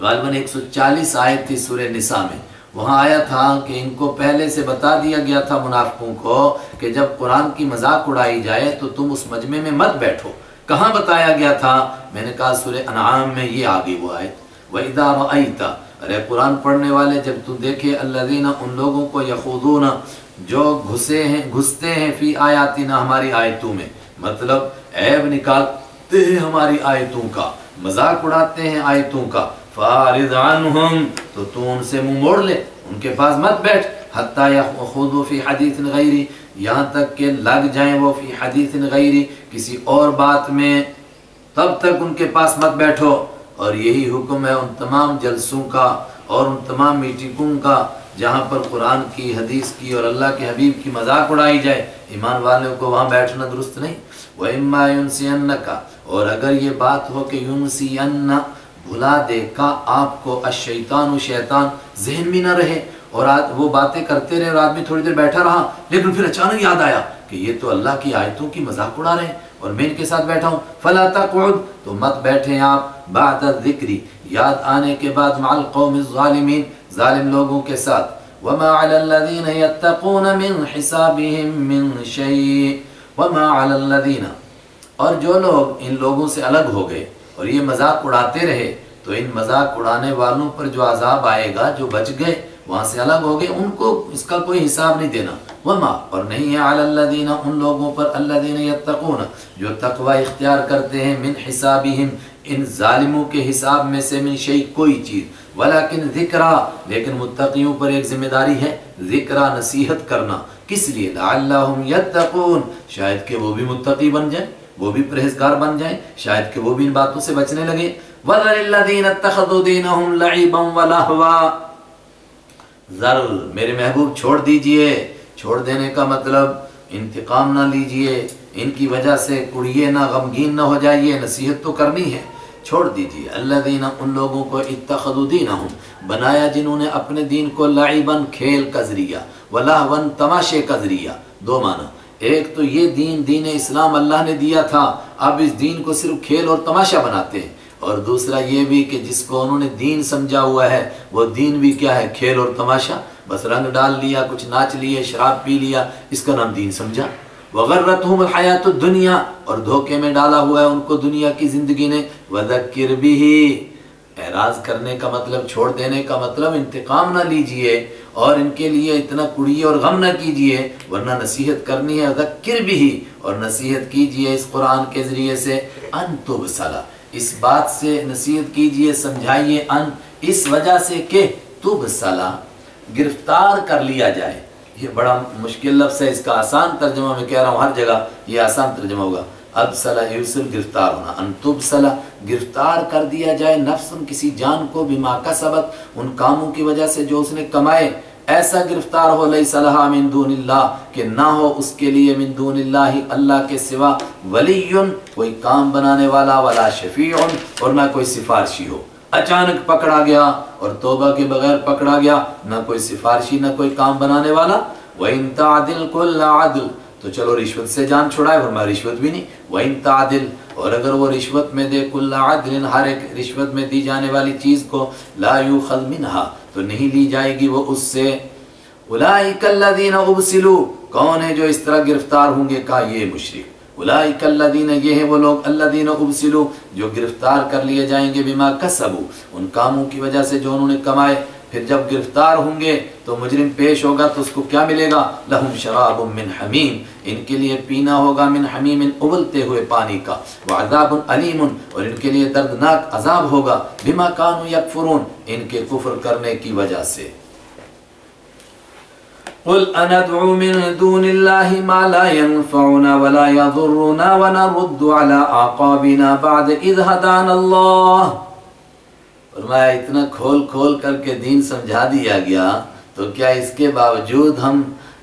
غالباً 140 آیت تھی سورہ نساء میں، وہاں آیا تھا کہ ان کو پہلے سے بتا دیا گیا تھا منافقوں کو کہ جب قرآن کی مذاق اڑائی جائے تو تم اس مجمع میں مت بیٹھو۔ کہاں بتایا گیا تھا؟ میں نے کہا سورہ انعام میں یہ آگئی وہ آیت وَإِذَا رَأَيْتَ ارے قرآن پڑھنے والے جب تو دیکھے الذین ان لوگوں کو یخوضون جو گھستے ہیں فی آیاتنا ہماری آیتوں میں، مطلب عیب نکالتے ہیں ہماری آیتوں کا، مذاق اڑاتے ہیں آیتوں کا، فَأَعْرِضْ عَنْهُمْ تو ان سے منہ موڑ لے، ان کے پاس مت بیٹھ، حَتَّى يَخُوضُوا فِي حَدِيثٍ غَيْرِ یہاں تک کہ لگ جائیں وہ فی حدیث غیری کسی اور بات میں، تب تک ان کے پاس مت بیٹھو۔ اور یہی حکم ہے ان تمام جلسوں کا اور ان تمام میٹنگوں کا جہاں پر قرآن کی حدیث کی اور اللہ کے حبیب کی مذاق اڑائی جائے، ایمان والوں کو وہاں بیٹھنا درست نہیں۔ وَإِمَّا يُنْسِيَنَّكَ اور اگر یہ بات ہو کہ يُنْسِيَنَّ بھلا دے کا آپ کو الشیطان و شیطان ذہن بھی نہ رہے اور وہ باتیں کرتے رہے اور آدمی تھوڑی دیر بیٹھا رہا لیکن پھر اچانک یاد آیا کہ یہ تو اللہ کی آیتوں کی مذاق اڑا رہے ہیں اور میں ان کے ساتھ بیٹھا ہوں، فَلَا تَقْعُدْ تو مت بیٹھیں آپ بعد الذکر یاد آنے کے بعد مع القوم الظالمین ظالم لوگوں کے ساتھ۔ وَمَا عَلَى الَّذِينَ يَتَّقُونَ مِنْ حِسَابِهِمْ مِنْ شَيْءٍ وَمَا عَلَى الَّذِينَ اور جو لوگ ان لوگوں سے الگ ہو گئے اور یہ مذاق اڑاتے رہے تو ان مذاق اڑانے والوں پر جو عذاب آئے گا جو بچ گئے وہاں سے الگ ہو گئے، ان کو اس کا کوئی حساب نہیں دینا۔ وما، اور نہیں ہے علی الذین، ان لوگوں پر، الذین یتقون، جو تقوی اختیار کرتے ہیں، من حسابہم، ان ظالموں کے حساب میں سے، من شیء، کوئی چیز، ولیکن ذکرہ، لیکن متقیوں پر ایک ذمہ داری ہے، ذکرہ، نصیحت کرنا، کس لیے؟ لعلہم یتقون، شاید کہ وہ بھی متقی بن جائیں، وہ بھی پرہیزگار بن جائیں، شاید کہ وہ بھی ان باتوں سے بچنے لگے۔ وَذَرِ الَّذِينَ اتَّخَذُوا دِينَهُمْ لَعِبًا وَلَهْوًا، ذر، میرے محبوب چھوڑ دیجئے، چھوڑ دینے کا مطلب انتقام نہ لیجئے، ان کی وجہ سے کڑیے نہ، غمگین نہ ہو جائیے، نصیحت تو کرنی ہے، چھوڑ دیجئے۔ الذین، ان لوگوں کو، اتخذوا دینہم، بنایا جنہوں نے اپنے دین کو، لعباً، کھیل کا ذریعہ، ولہواً، تماشے کا ذریعہ۔ دو معنی، ایک تو یہ دین اسلام اللہ نے دیا تھا، اب اس دین کو صرف کھیل اور تماشا بناتے ہیں، اور دوسرا یہ بھی کہ جس کو انہوں نے دین سمجھا ہوا ہے وہ دین بھی کیا ہے؟ کھیل اور تماشا، بس رنگ ڈال لیا، کچھ ناچ لیے، شراب پی لیا، اس کا نام دین سمجھا۔ وغرتہم الحیات الدنیا، اور دھوکے میں ڈالا ہوا ہے ان کو دنیا کی زندگی نے۔ وذکر بہ، اعراض کرنے کا مطلب، چھوڑ دینے کا مطلب انتقام نہ لیجئے اور ان کے لیے اتنا کڑیے اور غم نہ کیجئے، ورنہ نصیحت کرنی ہے۔ ذکر بہ، اور نصیحت کیجئے اس قرآن کے ذریعے سے، ان تبصلا، اس بات سے نصیحت کیجئے، سمجھائیے، ان، اس وجہ سے کہ تبصلا، گرفتار کر لیا جائے۔ یہ بڑا مشکل لفظ ہے، اس کا آسان ترجمہ میں کہہ رہا ہوں، ہر جگہ یہ آسان ترجمہ ہوگا۔ ابصلا یبصر، گرفتار ہونا، ان تبصلا، گرفتار کر دیا جائے، نفس، کسی جان کو، بما کسبت، ان کاموں کی وجہ سے جو اس نے کمائے، ایسا گرفتار ہو، لیس لہا من دون اللہ، کہ نہ ہو اس کے لیے، من دون اللہ، اللہ کے سوا، ولی، کوئی کام بنانے والا، ولا شفیع، اور نہ کوئی سفارشی ہو۔ اچانک پکڑا گیا اور توبہ کے بغیر پکڑا گیا، نہ کوئی سفارشی، نہ کوئی کام بنانے والا۔ وَإِن تَعْدِلْ كُلَّ عَدْلٍ، تو چلو رشوت سے جان چھڑائے، ورنہ رشوت بھی نہیں۔ وَإِن تَعْدِلْ، اور اگر وہ رشوت میں دے، كُلَّ عَدْلٍ، ہر ایک رشوت میں دی جانے والی چیز کو، لَا يُؤْخَذْ مِنْهَا، تو نہیں لی جائے گی وہ اس سے۔ أُولَئِكَ الَّذِينَ أُبْسِلُوا، کون ہے جو اس طرح گرفتار ہوں گے؟ کہا یہ مشرک۔ اولئک الذین، یہ ہیں وہ لوگ، الذین ابسلوا، جو گرفتار کر لیے جائیں گے، بما کسبوا، ان کاموں کی وجہ سے جو انہوں نے کمائے۔ پھر جب گرفتار ہوں گے تو مجرم پیش ہوگا تو اس کو کیا ملے گا؟ لہم شراب من حمیم، ان کے لیے پینا ہوگا، من حمیم، ابلتے ہوئے پانی کا، وعذاب علیم، اور ان کے لیے دردناک عذاب ہوگا، بما کانوا یکفرون، ان کے کفر کرنے کی وجہ سے۔ قل اندعو من دون اللہ ما لا ينفعنا ولا يضرنا ونرد على اعقابنا بعد اذ هدانا اللہ۔ فرمایا اتنا کھول کھول کر کے دین سمجھا دیا گیا تو کیا اس کے باوجود ہم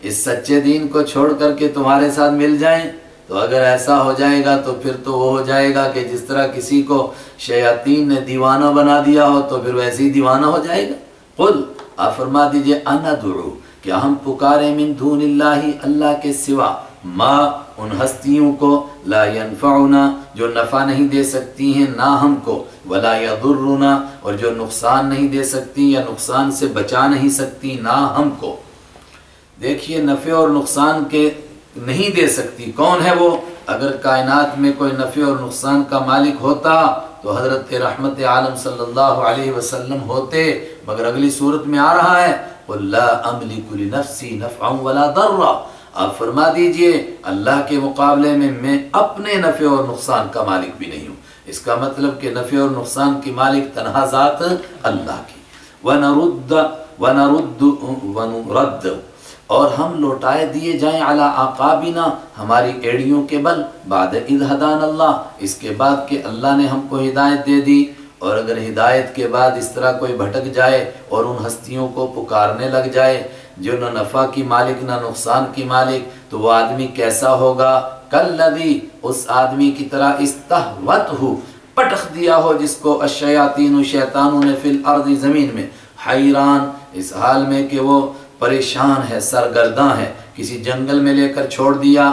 اس سچے دین کو چھوڑ کر کے تمہارے ساتھ مل جائیں؟ تو اگر ایسا ہو جائے گا تو پھر تو وہ ہو جائے گا کہ جس طرح کسی کو شیاطین نے دیوانہ بنا دیا ہو تو پھر ویسے ہی دیوانہ ہو جائے گا۔ قل، آپ فرما دیجئے، اندعو، کیا ہم پکاریں، من دون اللہ، اللہ کے سوا، ما، ان ہستیوں کو، لا ینفعنا، جو نفع نہیں دے سکتی ہیں نہ ہم کو، ولا یضرنا، اور جو نقصان نہیں دے سکتی یا نقصان سے بچا نہیں سکتی نہ ہم کو۔ دیکھیے نفع اور نقصان کے نہیں دے سکتی، کون ہے وہ؟ اگر کائنات میں کوئی نفع اور نقصان کا مالک ہوتا تو حضرت رحمت عالم صلی اللہ علیہ وسلم ہوتے، مگر اگلی صورت میں آ رہا ہے، قُلْ لَا أَمْلِكُ لِنَفْسِي نَفْعًا وَلَا ضَرًّا، آپ فرما دیجئے اللہ کے مقابلے میں اپنے نفع اور نقصان کا مالک بھی نہیں ہوں۔ اس کا مطلب کہ نفع اور نقصان کی مالک تنہا ذات اللہ کی۔ وَنُرَدُّ، اور ہم لوٹائے دیے جائیں، علی اعقابنا، ہماری ایڑیوں کے بل، بعد اذ ہدانا اللہ، اس کے بعد کہ اللہ نے ہم کو ہدایت دے دی۔ اور اگر ہدایت کے بعد اس طرح کوئی بھٹک جائے اور ان ہستیوں کو پکارنے لگ جائے جو نہ نفع کی مالک نہ نقصان کی مالک، تو وہ آدمی کیسا ہوگا؟ کالذی، اس آدمی کی طرح، استہوتہ، پٹخ دیا ہو جس کو، الشیاطین، شیطانوں نے، فی الارض، زمین میں، حیران، اس حال میں کہ وہ پریشان ہے، سرگرداں ہے، کسی جنگل میں لے کر چھوڑ دیا،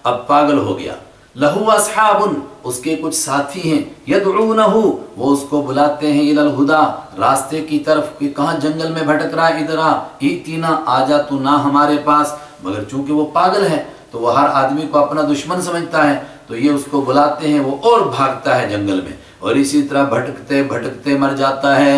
اب پاگل ہو گیا۔ لہو اصحاب، اس کے کچھ ساتھی ہیں، یدعونہ، وہ اس کو بلاتے ہیں، الی الہدی، راستے کی طرف، کہ کہاں جنگل میں بھٹک رہا ہے، ادھر آ، ایتینا، آجا تو نہ ہمارے پاس، مگر چونکہ وہ پاگل ہے تو وہ ہر آدمی کو اپنا دشمن سمجھتا ہے، تو یہ اس کو بلاتے ہیں، وہ اور بھاگتا ہے جنگل میں، اور اسی طرح بھٹکتے بھٹکتے مر جاتا ہے۔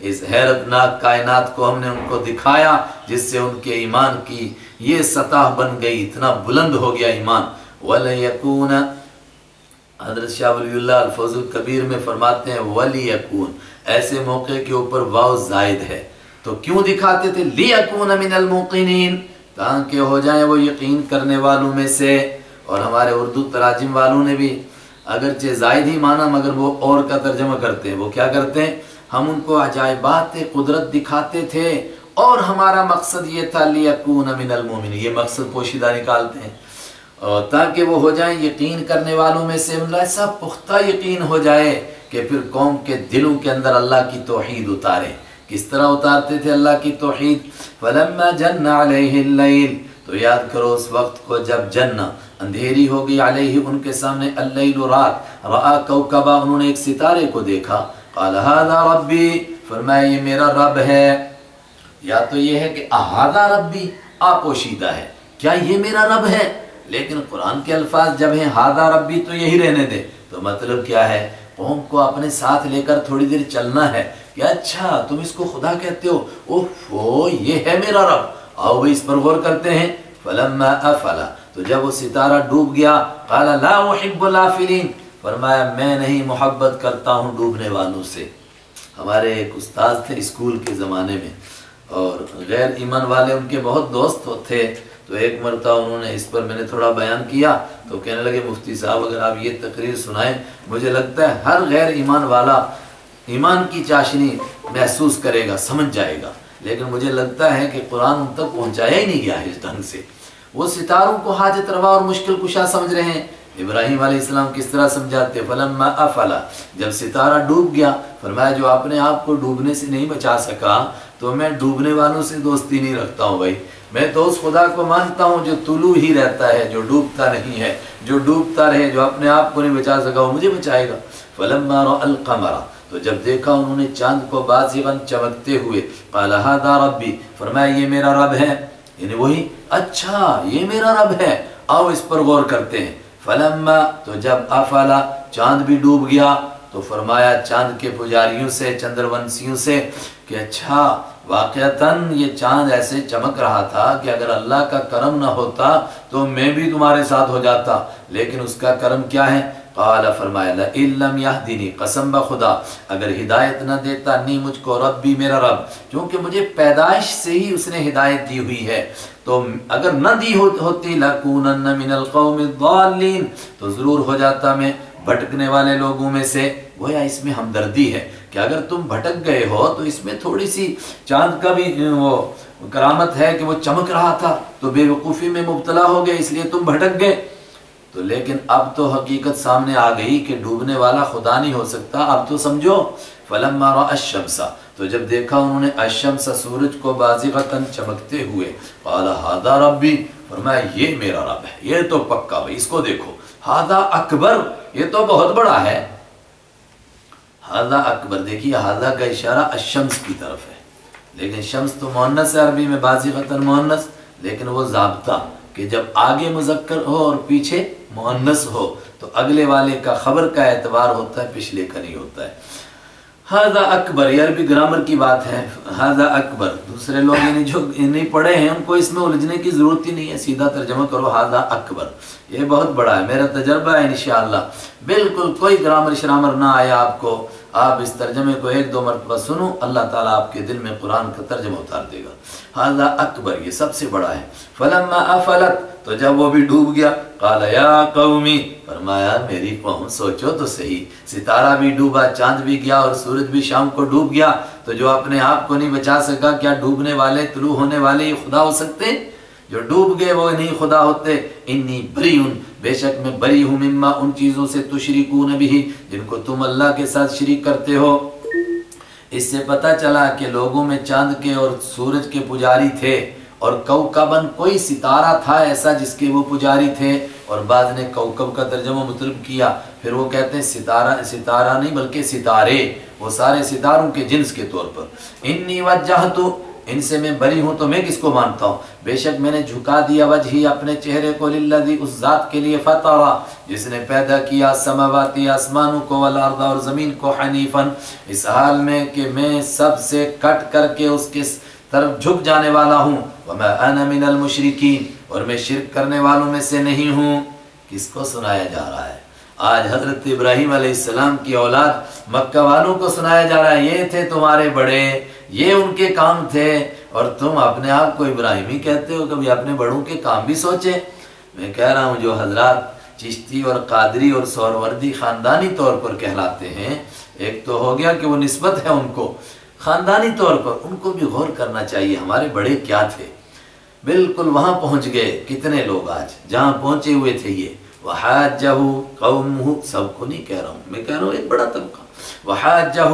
اس حیرتناک کائنات کو ہم نے ان کو دکھایا جس سے ان کے ایمان کی یہ سطح بن گئی، اتنا بلند ہو گیا ایمان۔ وَلَيَكُونَ حضرت شاہ ولی اللہ الفوز الکبیر میں فرماتے ہیں وَلِيَكُونَ، ایسے موقع کے اوپر واو زائد ہے، تو کیوں دکھاتے تھے؟ لِيَكُونَ مِنَ الْمُوقِنِينَ، تاکہ ہو جائیں وہ یقین کرنے والوں میں سے۔ اور ہمارے اردو تراجم والوں نے بھی اگرچہ زائد ہی مانا مگر وہ اور کا ترجمہ کرتے ہیں۔ وہ کیا کرتے ہیں؟ ہم ان کو عجائبات قدرت دکھاتے تھے اور ہمارا مقصد یہ تھا لِيَكُونَ مِنَ الْمُؤْمِنِينَ، یہ مقصد پوشیدہ نکالتے ہیں، اور تاکہ وہ ہو جائیں یقین کرنے والوں میں سے، ان ایسا پختہ یقین ہو جائے کہ پھر قوم کے دلوں کے اندر اللہ کی توحید اتارے۔ کس طرح اتارتے تھے اللہ کی توحید؟ فَلَمَّا جَنَّ عَلَيْهِ اللَّيْلِ، تو یاد کرو اس وقت کو جب جنّ اندھیری ہو گئی، علیہ ان کے سامنے، اللیل رات، رآ کوکبا انہوں نے ایک ستارے کو دیکھا، قال ھذا ربی، فرمایا یہ میرا رب ہے۔ یا تو یہ ہے کہ ھذا ربی آپوشیدہ ہے، کیا یہ میرا رب ہے؟ لیکن قرآن کے الفاظ جب ہیں ھذا ربی تو یہی رہنے دے، تو مطلب کیا ہے؟ قوم کو اپنے ساتھ لے کر تھوڑی دیر چلنا ہے کہ اچھا تم اس کو خدا کہتے ہو، اوہ یہ ہے میرا رب، آؤ بھائی اس پر غور کرتے ہیں۔ فلما افلا، تو جب وہ ستارہ ڈوب گیا، قال لا احب الافلین، فرمایا میں نہیں محبت کرتا ہوں ڈوبنے والوں سے۔ ہمارے ایک استاد تھے اسکول کے زمانے میں، اور غیر ایمان والے ان کے بہت دوست تھے، تو ایک مرتبہ انہوں نے اس پر میں نے تھوڑا بیان کیا تو کہنے لگے مفتی صاحب اگر آپ یہ تقریر سنائیں، مجھے لگتا ہے ہر غیر ایمان والا ایمان کی چاشنی محسوس کرے گا، سمجھ جائے گا، لیکن مجھے لگتا ہے کہ قرآن ان تک پہنچایا ہی نہیں گیا ہے اس ڈھنگ سے۔ وہ ستاروں کو حاجت روا اور مشکل کشا سمجھ رہے ہیں۔ ابراہیم علیہ السلام کس طرح سمجھاتے؟ فلما افلا، جب ستارہ ڈوب گیا، فرمایا جو اپنے آپ کو ڈوبنے سے نہیں بچا سکا تو میں ڈوبنے والوں سے دوستی نہیں رکھتا ہوں بھائی، میں تو اس خدا کو مانتا ہوں جو طلوع ہی رہتا ہے، جو ڈوبتا نہیں ہے، جو ڈوبتا رہے، جو اپنے آپ کو نہیں بچا سکا وہ مجھے بچائے گا۔ فلما رأى القمر، تو جب دیکھا انہوں نے چاند کو بازغاً چمکتے ہوئے، قال ھذا ربی، فرمایا یہ میرا رب ہے، یعنی وہی اچھا یہ میرا رب ہے، آؤ اس پر غور کرتے ہیں۔ فلما، تو جب افلا چاند بھی ڈوب گیا، تو فرمایا چاند کے پجاریوں سے، چندرونسیوں سے کہ اچھا واقعتاً یہ چاند ایسے چمک رہا تھا کہ اگر اللہ کا کرم نہ ہوتا تو میں بھی تمہارے ساتھ ہو جاتا، لیکن اس کا کرم کیا ہے؟ قال، فرمایا لئن لم یہدنی، قسم بخدا اگر ہدایت نہ دیتا نی مجھ کو ربی میرا رب، چونکہ مجھے پیدائش سے ہی اس نے ہدایت دی ہوئی ہے، تو اگر نہ دی ہوتی لکونن من القوم الضالین، تو ضرور ہو جاتا میں بھٹکنے والے لوگوں میں سے۔ گویا اس میں ہمدردی ہے کہ اگر تم بھٹک گئے ہو تو اس میں تھوڑی سی چاند کا بھی وہ کرامت ہے کہ وہ چمک رہا تھا تو بے وقوفی میں مبتلا ہو گئے، اس لیے تم بھٹک گئے، تو لیکن اب تو حقیقت سامنے آ گئی کہ ڈوبنے والا خدا نہیں ہو سکتا، اب تو سمجھو۔ فلما رأى الشمس، تو جب دیکھا انہوں نے الشمس سورج کو بازغتاً چمکتے ہوئے، قال ھذا ربی، فرمایا یہ میرا رب ہے، یہ تو پکا بھائی، اس کو دیکھو، ھذا اکبر، یہ تو بہت بڑا ہے، ھذا اکبر، دیکھیے ھذا کا اشارہ الشمس کی طرف ہے، لیکن شمس تو مؤنث ہے عربی میں، بازغتاً مؤنث، لیکن وہ ضابطہ کہ جب آگے مذکر ہو اور پیچھے مؤنث ہو تو اگلے والے کا خبر کا اعتبار ہوتا ہے، پچھلے کا نہیں ہوتا ہے۔ ھذا اکبر، یہ عربی گرامر کی بات ہے، ھذا اکبر، دوسرے لوگ یعنی جو نہیں پڑھے ہیں ان کو اس میں الجھنے کی ضرورت ہی نہیں ہے، سیدھا ترجمہ کرو ھذا اکبر، یہ بہت بڑا ہے، میرا تجربہ ہے انشاءاللہ، بالکل کوئی گرامر شرامر نہ آیا آپ کو، آپ اس ترجمے کو ایک دو مرتبہ سنو، اللہ تعالیٰ آپ کے دل میں قرآن کا ترجمہ اتار دے گا۔ ھذا اکبر، یہ سب سے بڑا ہے۔ فلما افلت، تو جب وہ بھی ڈوب گیا، قال یا قومی، فرمایا میری قوم، سوچو تو صحیح، ستارہ بھی ڈوبا، چاند بھی گیا اور سورج بھی شام کو ڈوب گیا، تو جو اپنے آپ کو نہیں بچا سکا، کیا ڈوبنے والے طلوع ہونے والے یہ خدا ہو سکتے؟ جو ڈوب گئے وہ نہیں خدا ہوتے۔ انی بریئن، بے شک میں بری ہوں، مما ان چیزوں سے تشرکون بھی، جن کو تم اللہ کے ساتھ شریک کرتے ہو۔ اس سے پتہ چلا کہ لوگوں میں چاند کے اور سورج کے پجاری تھے، اور کوکبن کوئی ستارہ تھا ایسا جس کے وہ پجاری تھے، اور بعض نے کوکب کا ترجمہ مطلب کیا، پھر وہ کہتے ہیں ستارہ نہیں بلکہ ستارے، وہ سارے ستاروں کے جنس کے طور پر۔ انی وجہت، ان سے میں بری ہوں تو میں کس کو مانتا ہوں؟ بے شک میں نے جھکا دیا وجہی اپنے چہرے کو للذی اس ذات کے لیے فطرا جس نے پیدا کیا سماواتی آسمانوں کو والارض اور زمین کو حنیفاً اس حال میں کہ میں سب سے کٹ کر کے اس کے طرف جھک جانے والا ہوں وما انا من المشرکین اور میں شرک کرنے والوں میں سے نہیں ہوں۔ کس کو سنایا جا رہا ہے؟ آج حضرت ابراہیم علیہ السلام کی اولاد مکہ والوں کو سنایا جا رہا ہے یہ تھے تمہارے بڑے، یہ ان کے کام تھے، اور تم اپنے آپ کو ابراہیمی کہتے ہو، کبھی اپنے بڑوں کے کام بھی سوچے۔ میں کہہ رہا ہوں جو حضرات چشتی اور قادری اور سہروردی خاندانی طور پر کہلاتے ہیں، ایک تو ہو گیا کہ وہ نسبت ہے ان کو خاندانی طور پر، ان کو بھی غور کرنا چاہیے ہمارے بڑے کیا تھے۔ بالکل وہاں پہنچ گئے کتنے لوگ آج جہاں پہنچے ہوئے تھے یہ وَحَاجَّهُ قَوْمُهُ، سب کو نہیں کہہ رہا ہوں، میں کہہ رہا ہوں ایک بڑا طبقہ، وَحَاجَّهُ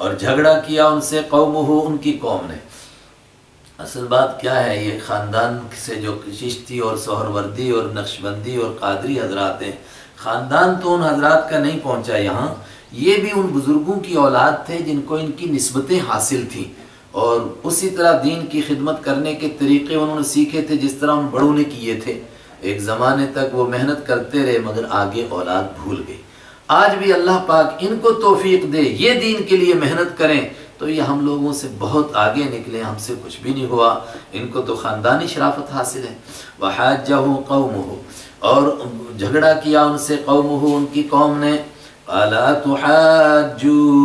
اور جھگڑا کیا ان سے قومه ان کی قوم نے۔ اصل بات کیا ہے، یہ خاندان سے جو چشتی اور سہروردی اور نقشبندی اور قادری حضرات ہیں، خاندان تو ان حضرات کا نہیں پہنچا یہاں، یہ بھی ان بزرگوں کی اولاد تھے جن کو ان کی نسبتیں حاصل تھیں، اور اسی طرح دین کی خدمت کرنے کے طریقے انہوں نے سیکھے تھے جس طرح ان بڑوں نے کیے تھے۔ ایک زمانے تک وہ محنت کرتے رہے مگر آگے اولاد بھول گئی۔ آج بھی اللہ پاک ان کو توفیق دے یہ دین کے لیے محنت کریں تو یہ ہم لوگوں سے بہت آگے نکلے، ہم سے کچھ بھی نہیں ہوا، ان کو تو خاندانی شرافت حاصل ہے۔ وَحَاجَّهُ قَوْمُهُ اور جھگڑا کیا ان سے قومه ان کی قوم نے، قَالَ أَتُحَاجُّونِّي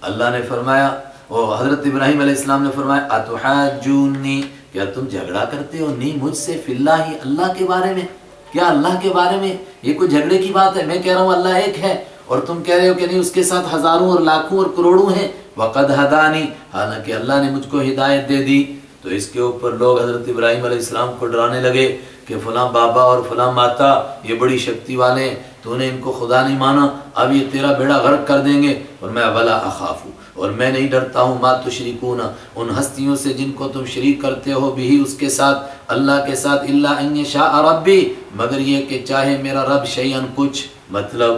اللہ نے فرمایا، وہ حضرت ابراہیم علیہ السلام نے فرمایا أَتُحَاجُّونِّي کیا تم جھگڑا کرتے ہو نہیں مجھ سے فی اللہ اللہ کے بارے میں؟ کیا اللہ کے بارے میں یہ کوئی جھگڑے کی بات ہے؟ میں کہہ رہا ہوں اللہ ایک ہے اور تم کہہ رہے ہو کہ نہیں اس کے ساتھ ہزاروں اور لاکھوں اور کروڑوں ہیں۔ وَقَدْ هَدَانِي حالانکہ اللہ نے مجھ کو ہدایت دے دی۔ تو اس کے اوپر لوگ حضرت ابراہیم علیہ السلام کو ڈرانے لگے کہ فلاں بابا اور فلاں ماتا یہ بڑی شکتی والے ہیں، تو نے ان کو خدا نہیں مانا، اب یہ تیرا بیڑا غرق کر دیں گے۔ اور میں وَلَا أَخَافُ اور میں نہیں ڈرتا ہوں مَا تُشْرِكُونَ ان ہستیوں سے جن کو تم شریک کرتے ہو بھی اس کے ساتھ اللہ کے ساتھ، إِلَّا أَن يَشَاءَ رَبِّي مگر یہ کہ چاہے میرا رب شیئن کچھ، مطلب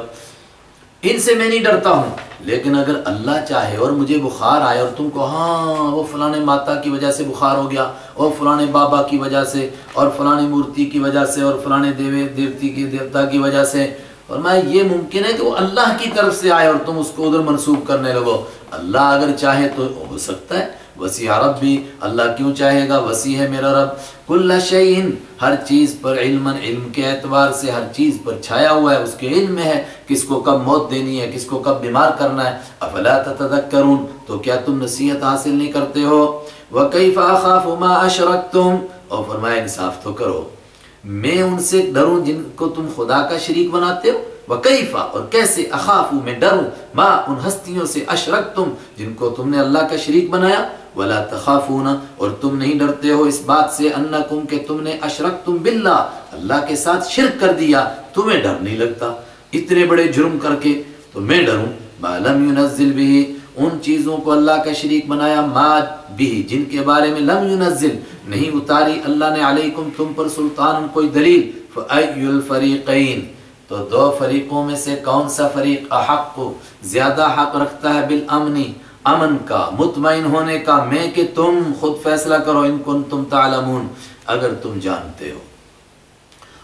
ان سے میں نہیں ڈرتا ہوں، لیکن اگر اللہ چاہے اور مجھے بخار آئے اور تم کو ہاں وہ فلانے ماتا کی وجہ سے بخار ہو گیا اور فلانے بابا کی وجہ سے اور فلانے مورتی کی وجہ سے اور فلانے دیوتا کی وجہ سے، اور میں یہ ممکن ہے کہ وہ اللہ کی طرف سے آئے اور تم اس کو ادھر منسوب کرنے لگو۔ اللہ اگر چاہے تو ہو سکتا ہے، وسیع ربی اللہ کیوں چاہے گا، وسیع ہے میرا رب، کل شیء ہر چیز پر علماً علم کے اعتبار سے ہر چیز پر چھایا ہوا ہے، اس کے علم میں ہے کس کو کب موت دینی ہے، کس کو کب بیمار کرنا ہے۔ افلا تتذکرون تو کیا تم نصیحت حاصل نہیں کرتے ہو؟ وکیف اخاف ما اشرکتم اور فرمایا انصاف تو کرو، میں ان سے ڈروں جن کو تم خدا کا شریک بناتے ہو، وکیفا اور کیسے، اخافو میں ڈروں، ما ان ہستیوں سے، اشرکتم جن کو تم نے اللہ کا شریک بنایا، ولا تخافون اور تم نہیں ڈرتے ہو اس بات سے، انکم کہ تم نے اشرکتم باللہ اللہ کے ساتھ شرک کر دیا، تمہیں ڈر نہیں لگتا اتنے بڑے جرم کر کے، تو میں ڈروں ما لم ينزل به ان چیزوں کو اللہ کا شریک بنایا، ما بھی جن کے بارے میں لم ينزل نہیں اتاری اللہ نے علیکم تم پر سلطان کوئی دلیل، فأی الفریقین تو دو فریقوں میں سے کون سا فریق احق زیادہ حق رکھتا ہے بالامنی امن کا، مطمئن ہونے کا، میں کہ تم خود فیصلہ کرو، ان کنتم تعلمون اگر تم جانتے ہو۔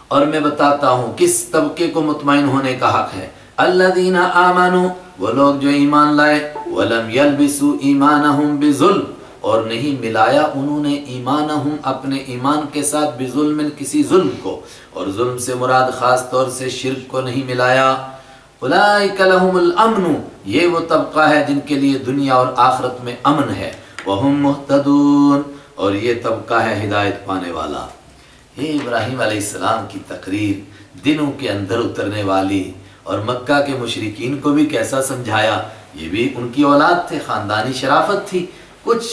اور میں بتاتا ہوں کس طبقے کو مطمئن ہونے کا حق ہے، الذین آمنوا وہ لوگ جو ایمان لائے، ولم یلبسوا ایمانہم بظلم اور نہیں ملایا انہوں نے ایمانہم اپنے ایمان کے ساتھ بظلم کسی ظلم کو، اور ظلم سے مراد خاص طور سے شرک کو نہیں ملایا، اولئک لہم الامن یہ وہ طبقہ ہے جن کے لیے دنیا اور آخرت میں امن ہے، وہم مہتدون اور یہ طبقہ ہے ہدایت پانے والا۔ یہ ابراہیم علیہ السلام کی تقریر دنوں کے اندر اترنے والی، اور مکہ کے مشرکین کو بھی کیسا سمجھایا، یہ بھی ان کی اولاد تھے، خاندانی شرافت تھی۔ کچھ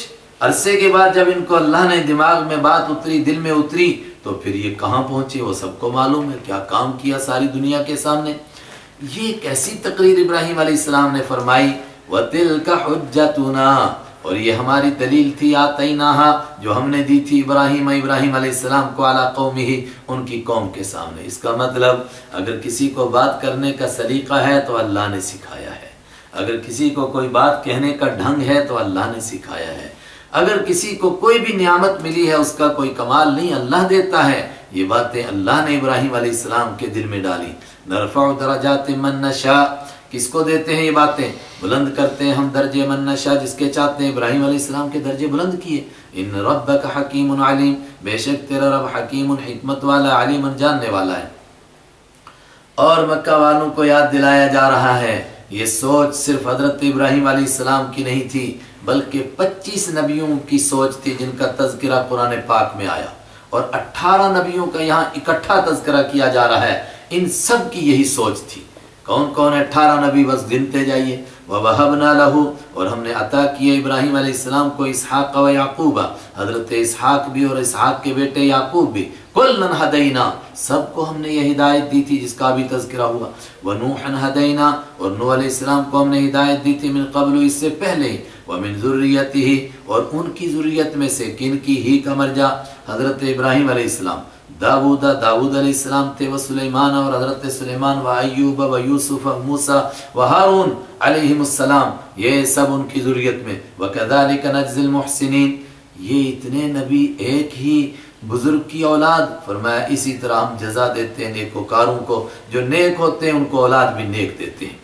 عرصے کے بعد جب ان کو اللہ نے دماغ میں بات اتری، دل میں اتری، تو پھر یہ کہاں پہنچے وہ سب کو معلوم ہے، کیا کام کیا ساری دنیا کے سامنے۔ یہ کیسی تقریر ابراہیم علیہ السلام نے فرمائی، وَتِلْكَ حُجَّتُنَا اور یہ ہماری دلیل تھی، آتَيْنَاهَا جو ہم نے دی تھی ابراہیم علیہ السلام کو، عَلَىٰ قَوْمِهِ ان کی قوم کے سامنے۔ اس کا مطلب اگر کسی کو بات کرنے کا سلیقہ ہے تو اللہ نے سکھایا ہے، اگر کسی کو کوئی بات کہنے کا ڈھنگ ہے تو اللہ نے سکھایا ہے۔ اگر کسی کو کوئی بھی نعمت ملی ہے اس کا کوئی کمال نہیں، اللہ دیتا ہے۔ یہ باتیں اللہ نے ابراہیم علیہ السلام کے دل میں ڈالی۔ نرفع درجات من نشاء، کس کو دیتے ہیں یہ باتیں؟ بلند کرتے ہیں ہم درجے من نشاء، جس کے چاہتے ہیں۔ ابراہیم علیہ السلام کے درجے بلند کیے۔ ان ربک حکیم علیم، بے شک تیرا رب حکیم، حکمت والا، علیم جاننے والا ہے۔ اور مکہ والوں کو یاد دلایا جا رہا ہے یہ سوچ صرف حضرت ابراہیم علیہ السلام کی نہیں تھی، بلکہ 25 نبیوں کی سوچ تھی جن کا تذکرہ قرآن پاک میں آیا، اور 18 نبیوں کا یہاں اکٹھا تذکرہ کیا جا رہا ہے۔ ان سب کی یہی سوچ تھی۔ کون کون 18 نبی؟ بس گنتے جائیے۔ وَوَهَبْنَا لَهُ، اور ہم نے عطا کیے ابراہیم علیہ السلام کو اسحاق و یعقوب، حضرت اسحاق بھی اور اسحاق کے بیٹے یعقوب بھی۔ کُلًّا ہدینا، سب کو ہم نے یہ ہدایت دی تھی جس کا بھی تذکرہ ہوا۔ وَنُوحًا ہدینا، اور نوح علیہ السلام کو ہم نے ہدایت دی تھی من قبل، اس سے پہلے۔ وَمِن ذُرِّيَّتِهِ، اور ان کی ذریت میں سے، کن کی؟ ہی کا مرجع حضرت ابراہیم علیہ السلام۔ داود علیہ السلام تھے، و سلیمان، اور حضرت سلیمان، و ایوب و یوسف و موسیٰ و ہارون علیہم السلام، یہ سب ان کی ذریت میں۔ وَكَذَلِكَ نَجْزِي الْمُحْسِنِينَ، یہ اتنے نبی ایک ہی بزرگ کی اولاد، فرمایا اسی طرح ہم جزا دیتے ہیں نیکوکاروں کو، جو نیک ہوتے ہیں ان کو اولاد بھی نیک دیتے ہیں۔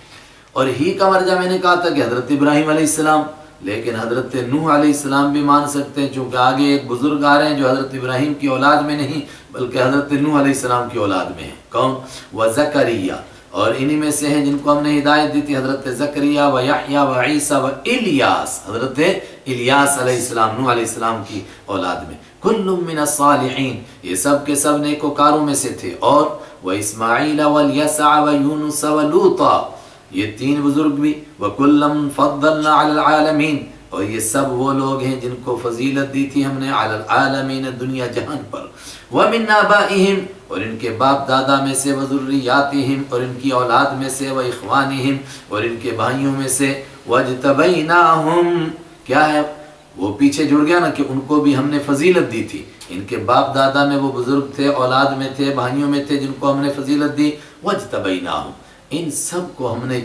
اور ہی کا مرجع میں نے کہا تھا کہ حضرت ابراہیم علیہ السلام، لیکن حضرت نوح علیہ السلام بھی مان سکتے ہیں، چونکہ آگے ایک بزرگ آ رہے ہیں جو حضرت ابراہیم کی اولاد میں نہیں بلکہ حضرت نوح علیہ السلام کی اولاد میں ہیں۔ کون؟ وزکریا، اور انہی میں سے ہیں جن کو ہم نے ہدایت دی تھی، حضرت زکریا و یحییٰ و عیسیٰ و الیاس، حضرت الیاس علیہ السلام نوح علیہ السلام کی اولاد میں۔ کل من الصالحین، یہ سب کے سب نیکوکاروں میں سے تھے۔ اور و اسماعیل و الیسع و یونس و لوطا، یہ 3 بزرگ بھی۔ وَكُلًّا فَضَّلْنَا عَلَى الْعَالَمِينَ، اور یہ سب وہ لوگ ہیں جن کو فضیلت دی تھی ہم نے علی العالمین، دنیا جہان پر۔ وَمِنْ آبَائِهِمْ، اور ان کے باپ دادا میں سے، وَذُرِّيَّاتِهِمْ، اور ان کی اولاد میں سے، وَإِخْوَانِهِمْ، اور ان کے بھائیوں میں سے، وَاجْتَبَيْنَاهُمْ، کیا ہے وہ پیچھے جڑ گیا نا کہ ان کو بھی ہم نے فضیلت دی تھی۔ ان کے باپ دادا میں وہ بزرگ تھے، اولاد میں تھے، بھائیوں میں تھے جن کو ہم نے فضیلت دی۔ وَاجْتَبَيْنَاهُمْ، ان سب کو ہم نے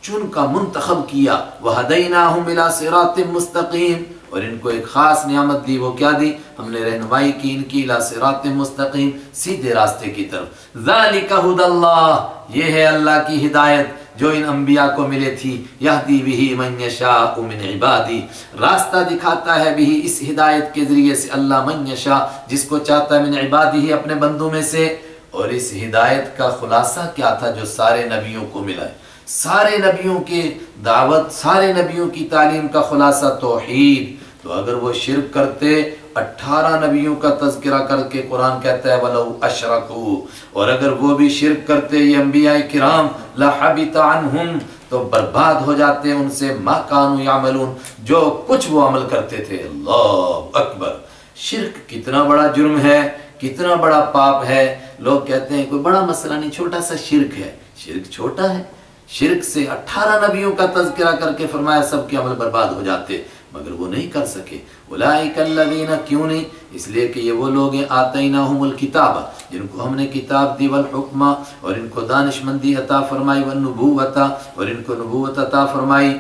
چن کا منتخب کیا۔ وَهَدَيْنَاهُمْ إِلَى صِرَاطٍ مُسْتَقِيمٍ، اور ان کو ایک خاص نعمت دی، وہ کیا دی؟ ہم نے رہنمائی کی ان کی، إِلَى صِرَاطٍ مُسْتَقِيمٍ، سیدھے راستے کی طرف۔ ذَلِكَ هُدَى اللَّهِ، یہ ہے اللہ کی ہدایت جو ان انبیاء کو ملے تھی۔ يَهْدِي بِهِ مَن يَشَاءُ مِنْ عِبَادِهِ، راستہ دکھاتا ہے بھی اس ہدایت کے ذریعے سے اللہ، من یشاء، جس کو چاہتا ہے، من عبادہ، اپنے بندوں میں سے۔ اور اس ہدایت کا خلاصہ کیا تھا جو سارے نبیوں کو ملا ہے؟ سارے نبیوں کی دعوت، سارے نبیوں کی تعلیم کا خلاصہ توحید۔ تو اگر وہ شرک کرتے، 18 نبیوں کا تذکرہ کر کے قرآن کہتا ہے وَلَوْ أَشْرَكُوا، اور اگر وہ بھی شرک کرتے یہ انبیاء کرام، لَحَبِطَ عَنْهُمْ، تو برباد ہو جاتے ہیں ان سے، مَا كَانُوا يَعْمَلُونَ، جو کچھ وہ عمل کرتے تھے۔ اللہ اکبر! شرک کتنا بڑا جرم ہے، کتنا بڑا پاپ ہے۔ لوگ کہتے ہیں کوئی بڑا مسئلہ نہیں، چھوٹا سا شرک ہے۔ شرک چھوٹا ہے؟ شرک سے 18 نبیوں کا تذکرہ کر کے فرمایا سب کے عمل برباد ہو جاتے، مگر وہ نہیں کر سکے۔ اولئک الذین، کیوں نہیں؟ اس لیے کہ یہ وہ لوگ ہیں آتیناہم الکتاب، جن کو ہم نے کتاب دی، والحکم، اور ان کو دانش مندی عطا فرمائی، والنبوت، اور ان کو نبوت عطا فرمائی۔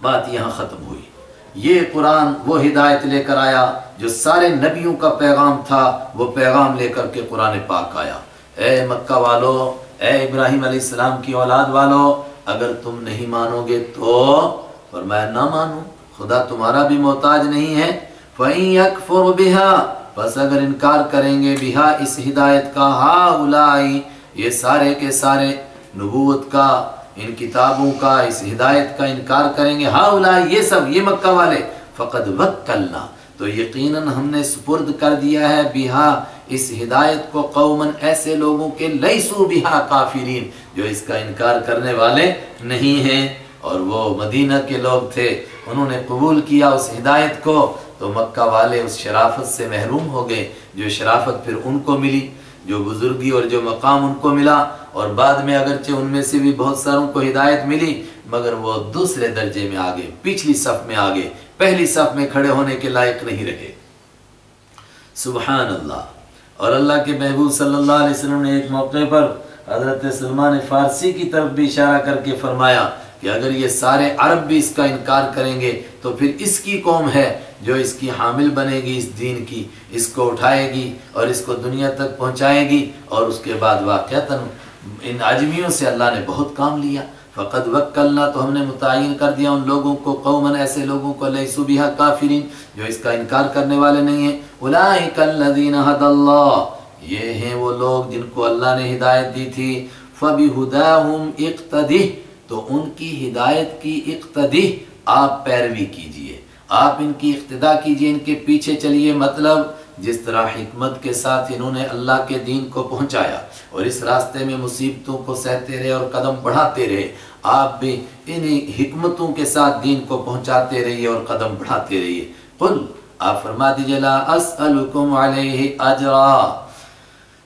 بات یہاں ختم ہوئی۔ یہ قرآن وہ ہدایت لے کر آیا جو سارے نبیوں کا پیغام تھا، وہ پیغام لے کر کے قرآن پاک آیا۔ اے مکہ والو، اے ابراہیم علیہ السلام کی اولاد والو، اگر تم نہیں مانو گے تو فرمایا نہ مانو، خدا تمہارا بھی محتاج نہیں ہے۔ فَإِن يَكْفُرْ بِهَا، بس اگر انکار کریں گے، بِهَا، اس ہدایت کا، هَؤُلَاءِ، یہ سارے کے سارے، نبوت کا، ان کتابوں کا، اس ہدایت کا انکار کریں گے، هَؤُلَاءِ، یہ سب، یہ مکہ والے، فَقَدْ وَكَّلْنَا، تو یقیناً ہم نے سپرد کر دیا ہے، بِهَا، اس ہدایت کو، قوماً، ایسے لوگوں کے، لیسو بِهَا کافرین، جو اس کا انکار کرنے والے نہیں ہیں۔ اور وہ مدینہ کے لوگ تھے، انہوں نے قبول کیا اس ہدایت کو، تو مکہ والے اس شرافت سے محروم ہو گئے، جو شرافت پھر ان کو ملی، جو بزرگی اور جو مقام ان کو ملا۔ اور بعد میں اگرچہ ان میں سے بھی بہت ساروں کو ہدایت ملی، مگر وہ دوسرے درجے میں آگے، پچھلی صف میں آگے، پہلی صف میں کھڑے ہونے کے لائق نہیں رہے۔ سبحان اللہ۔ اور اللہ کے محبوب صلی اللہ علیہ وسلم نے ایک موقع پر حضرت سلمان فارسی کی طرف بھی اشارہ کر کے فرمایا، کہ اگر یہ سارے عرب بھی اس کا انکار کریں گے تو پھر اس کی قوم ہے جو اس کی حامل بنے گی، اس دین کی، اس کو اٹھائے گی اور اس کو دنیا تک پہنچائے گی، اور اس کے بعد واقعتاً ان عجمیوں سے اللہ نے بہت کام لیا۔ فقد وکلنا، تو ہم نے متعین کر دیا ان لوگوں کو، قوماً ایسے لوگوں کو، لیسوا بہا کافرین، جو اس کا انکار کرنے والے نہیں ہیں۔ اولئک الذین ھدی اللہ، یہ ہیں وہ لوگ جن کو اللہ نے ہدایت دی تھی۔ فبہداہم اقتدہ، تو ان کی ہدایت کی اقتدہ، آپ پیروی کیجئے، آپ ان کی اقتداء کیجئے، ان کے پیچھے چلیے۔ مطلب جس طرح حکمت کے ساتھ انہوں نے اللہ کے دین کو پہنچایا اور اس راستے میں مصیبتوں کو سہتے رہے اور قدم بڑھاتے رہے، آپ بھی انہی حکمتوں کے ساتھ دین کو پہنچاتے رہیے اور قدم بڑھاتے رہیے۔ قل، آپ فرما دیجئے، لا اسألکم علیہ اجرا،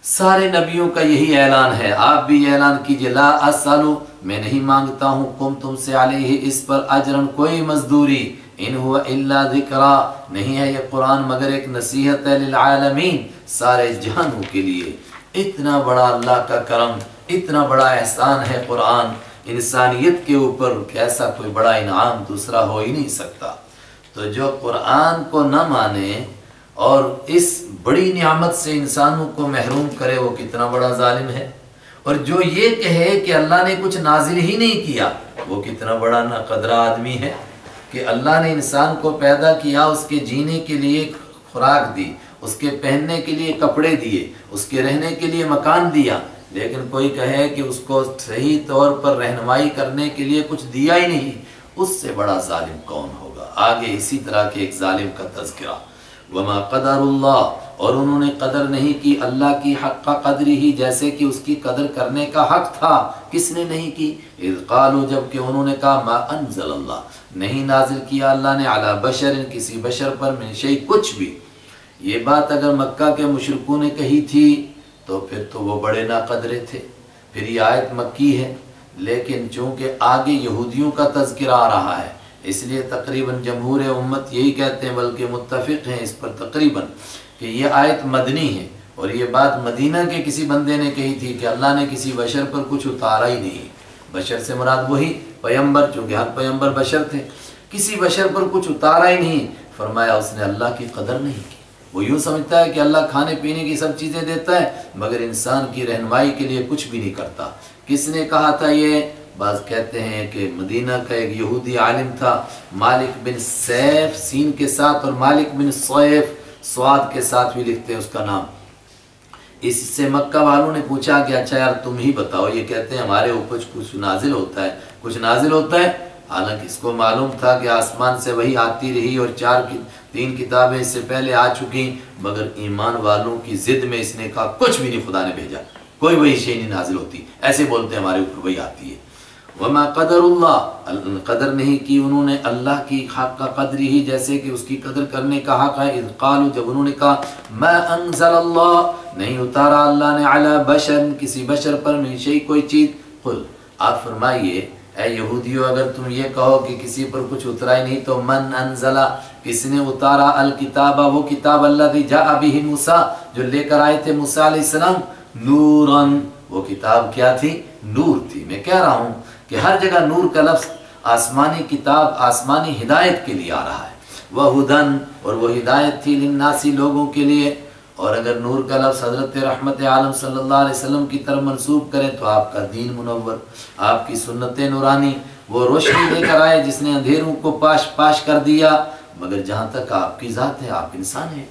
سارے نبیوں کا یہی اعلان ہے، آپ بھی یہ اعلان کیجئے، لا اسألو، میں نہیں مانگتا ہوں، کم تم سے، علیہ اس پر، اجرن کوئی مزدوری، ان ہوا الا ذکرا، نہیں ہے یہ قرآن مگر ایک نصیحت ہے، للعالمین، سارے جہانوں کے لیے۔ اتنا بڑا اللہ کا کرم، اتنا بڑا احسان ہے قرآن انسانیت کے اوپر کہ ایسا کوئی بڑا انعام دوسرا ہو ہی نہیں سکتا۔ تو جو قرآن کو نہ مانے اور اس بڑی نعمت سے انسانوں کو محروم کرے، وہ کتنا بڑا ظالم ہے، اور جو یہ کہے کہ اللہ نے کچھ نازل ہی نہیں کیا، وہ کتنا بڑا ناقدرہ آدمی ہے کہ اللہ نے انسان کو پیدا کیا، اس کے جینے کے لیے خوراک دی، اس کے پہننے کے لیے کپڑے دیے، اس کے رہنے کے لیے مکان دیا، لیکن کوئی کہے کہ اس کو صحیح طور پر رہنمائی کرنے کے لیے کچھ دیا ہی نہیں، اس سے بڑا ظالم کون ہوگا؟ آگے اسی طرح کے ایک ظالم کا تذکرہ، وما قدر اللہ، اور انہوں نے قدر نہیں کی اللہ کی حق کا قدری ہی، جیسے کہ اس کی قدر کرنے کا حق تھا۔ کس نے نہیں کی؟ اذ قالوا، جب کہ انہوں نے کہا، ما انزل اللہ، نہیں نازل کیا اللہ نے، علی بشر، کسی بشر پر، من شیء، کچھ بھی۔ یہ بات اگر مکہ کے مشرکوں نے کہی تھی تو پھر تو وہ بڑے ناقدرے تھے، پھر یہ آیت مکی ہے، لیکن چونکہ آگے یہودیوں کا تذکرہ آ رہا ہے، اس لیے تقریباً جمہور امت یہی کہتے ہیں، بلکہ متفق ہیں اس پر تقریباً، کہ یہ آیت مدنی ہے، اور یہ بات مدینہ کے کسی بندے نے کہی تھی کہ اللہ نے کسی بشر پر کچھ اتارا ہی نہیں۔ بشر سے مراد وہی پیمبر، چونکہ ہر پیمبر بشر تھے، کسی بشر پر کچھ اتارا ہی نہیں۔ فرمایا اس نے اللہ کی قدر نہیں کی۔ وہ یوں سمجھتا ہے کہ اللہ کھانے پینے کی سب چیزیں دیتا ہے، مگر انسان کی رہنمائی کے لیے کچھ بھی نہیں کرتا۔ کس نے کہا تھا یہ؟ بعض کہتے ہیں کہ مدینہ کا ایک یہودی عالم تھا، مالک بن سیف سین کے ساتھ، اور مالک بن سویف سواد کے ساتھ بھی لکھتے ہیں اس کا نام۔ اس سے مکہ والوں نے پوچھا کہ اچھا یار تم ہی بتاؤ، یہ کہتے ہیں ہمارے اوپر کچھ نازل ہوتا ہے، کچھ نازل ہوتا ہے، حالانکہ اس کو معلوم تھا کہ آسمان سے وہی آتی رہی اور 3 کتابیں اس سے پہلے آ چکی، مگر ایمان والوں کی ضد میں اس نے کہا کچھ بھی نہیں خدا نے بھیجا، کوئی وہی شے نہیں نازل ہوتی، ایسے بولتے ہیں ہمارے اوپر وہی آتی ہے۔ وما قدر اللہ، قدر نہیں کی انہوں نے اللہ کی حق کا قدری ہی، جیسے کہ اس کی قدر کرنے کا حق ہے۔ اذ قالوا، جب انہوں نے کہا، ما انزل اللہ، نہیں اتارا اللہ نے، علی بشر، کسی بشر پر، من شیء، کوئی چیز۔ قل، آپ فرمائیے اے یہودیو، اگر تم یہ کہو کہ کسی پر کچھ اترا ہی نہیں، تو من انزل، کس نے اتارا، الکتاب، وہ کتاب، الذی جاء بہ موسیٰ، جو لے کر آئے تھے موسیٰ علیہ السلام، نوراً، وہ کتاب کیا تھی؟ نور تھی۔ میں کہہ رہا ہوں کہ ہر جگہ نور کا لفظ آسمانی کتاب، آسمانی ہدایت کے لیے آ رہا ہے۔ وہدن، اور وہ ہدایت تھی، للناس، لوگوں کے لیے۔ اور اگر نور کا لفظ حضرت رحمت عالم صلی اللہ علیہ وسلم کی طرف منسوب کریں تو آپ کا دین منور، آپ کی سنت نورانی، وہ روشنی لے کر آئے جس نے اندھیروں کو پاش کر دیا، مگر جہاں تک آپ کی ذات ہے آپ انسان ہیں۔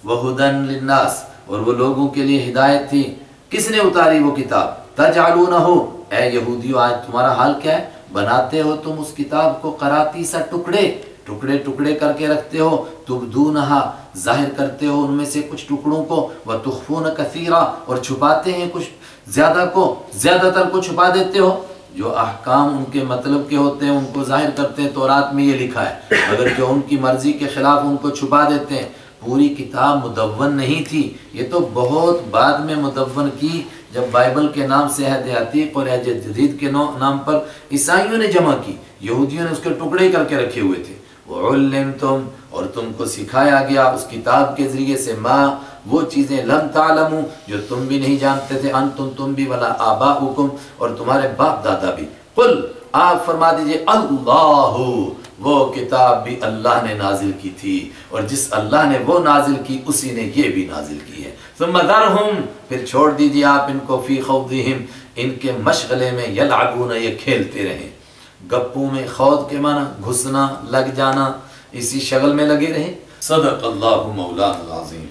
وہدن للناس، اور وہ لوگوں کے لیے ہدایت تھی۔ کس نے اتاری وہ کتاب؟ تجعلونہ، اے یہودیو آج تمہارا حال کیا ہے؟ بناتے ہو تم اس کتاب کو قراطی سا ٹکڑے کر کے رکھتے ہو، تبدونہا، ظاہر کرتے ہو ان میں سے کچھ ٹکڑوں کو، وتخفون کثیرا، اور چھپاتے ہیں کچھ زیادہ تر کو چھپا دیتے ہو۔ جو احکام ان کے مطلب کے ہوتے ہیں ان کو ظاہر کرتے ہیں، تورات میں یہ لکھا ہے، اگر جو ان کی مرضی کے خلاف ان کو چھپا دیتے ہیں۔ پوری کتاب مدون نہیں تھی، یہ تو بہت بعد میں مدون کی، جب بائبل کے نام سے عہد عتیق اور عہد جدید کے نام پر عیسائیوں نے جمع کی، یہودیوں نے اس کے ٹکڑے کر کے رکھے ہوئے تھے۔ وَعُلِّمْتُمْ، اور تم کو سکھایا گیا اس کتاب کے ذریعے سے، ما، وہ چیزیں، لم تعلموا، جو تم بھی نہیں جانتے تھے، انتم، تم بھی، ولا آباؤکم، اور تمہارے باپ دادا بھی۔ قل، آپ فرما دیجئے اللہ، وہ کتاب بھی اللہ نے نازل کی تھی، اور جس اللہ نے وہ نازل کی اسی نے یہ بھی نازل کی ہے۔ ثم ذرہم، پھر چھوڑ دیجئے آپ ان کو، فی خوضہم، ان کے مشغلے میں، یلعبون، یہ کھیلتے رہیں۔ گپوں میں خوض کے معنی گھسنا، لگ جانا، اسی شغل میں لگے رہیں۔ صدق اللہ مولانا العظیم۔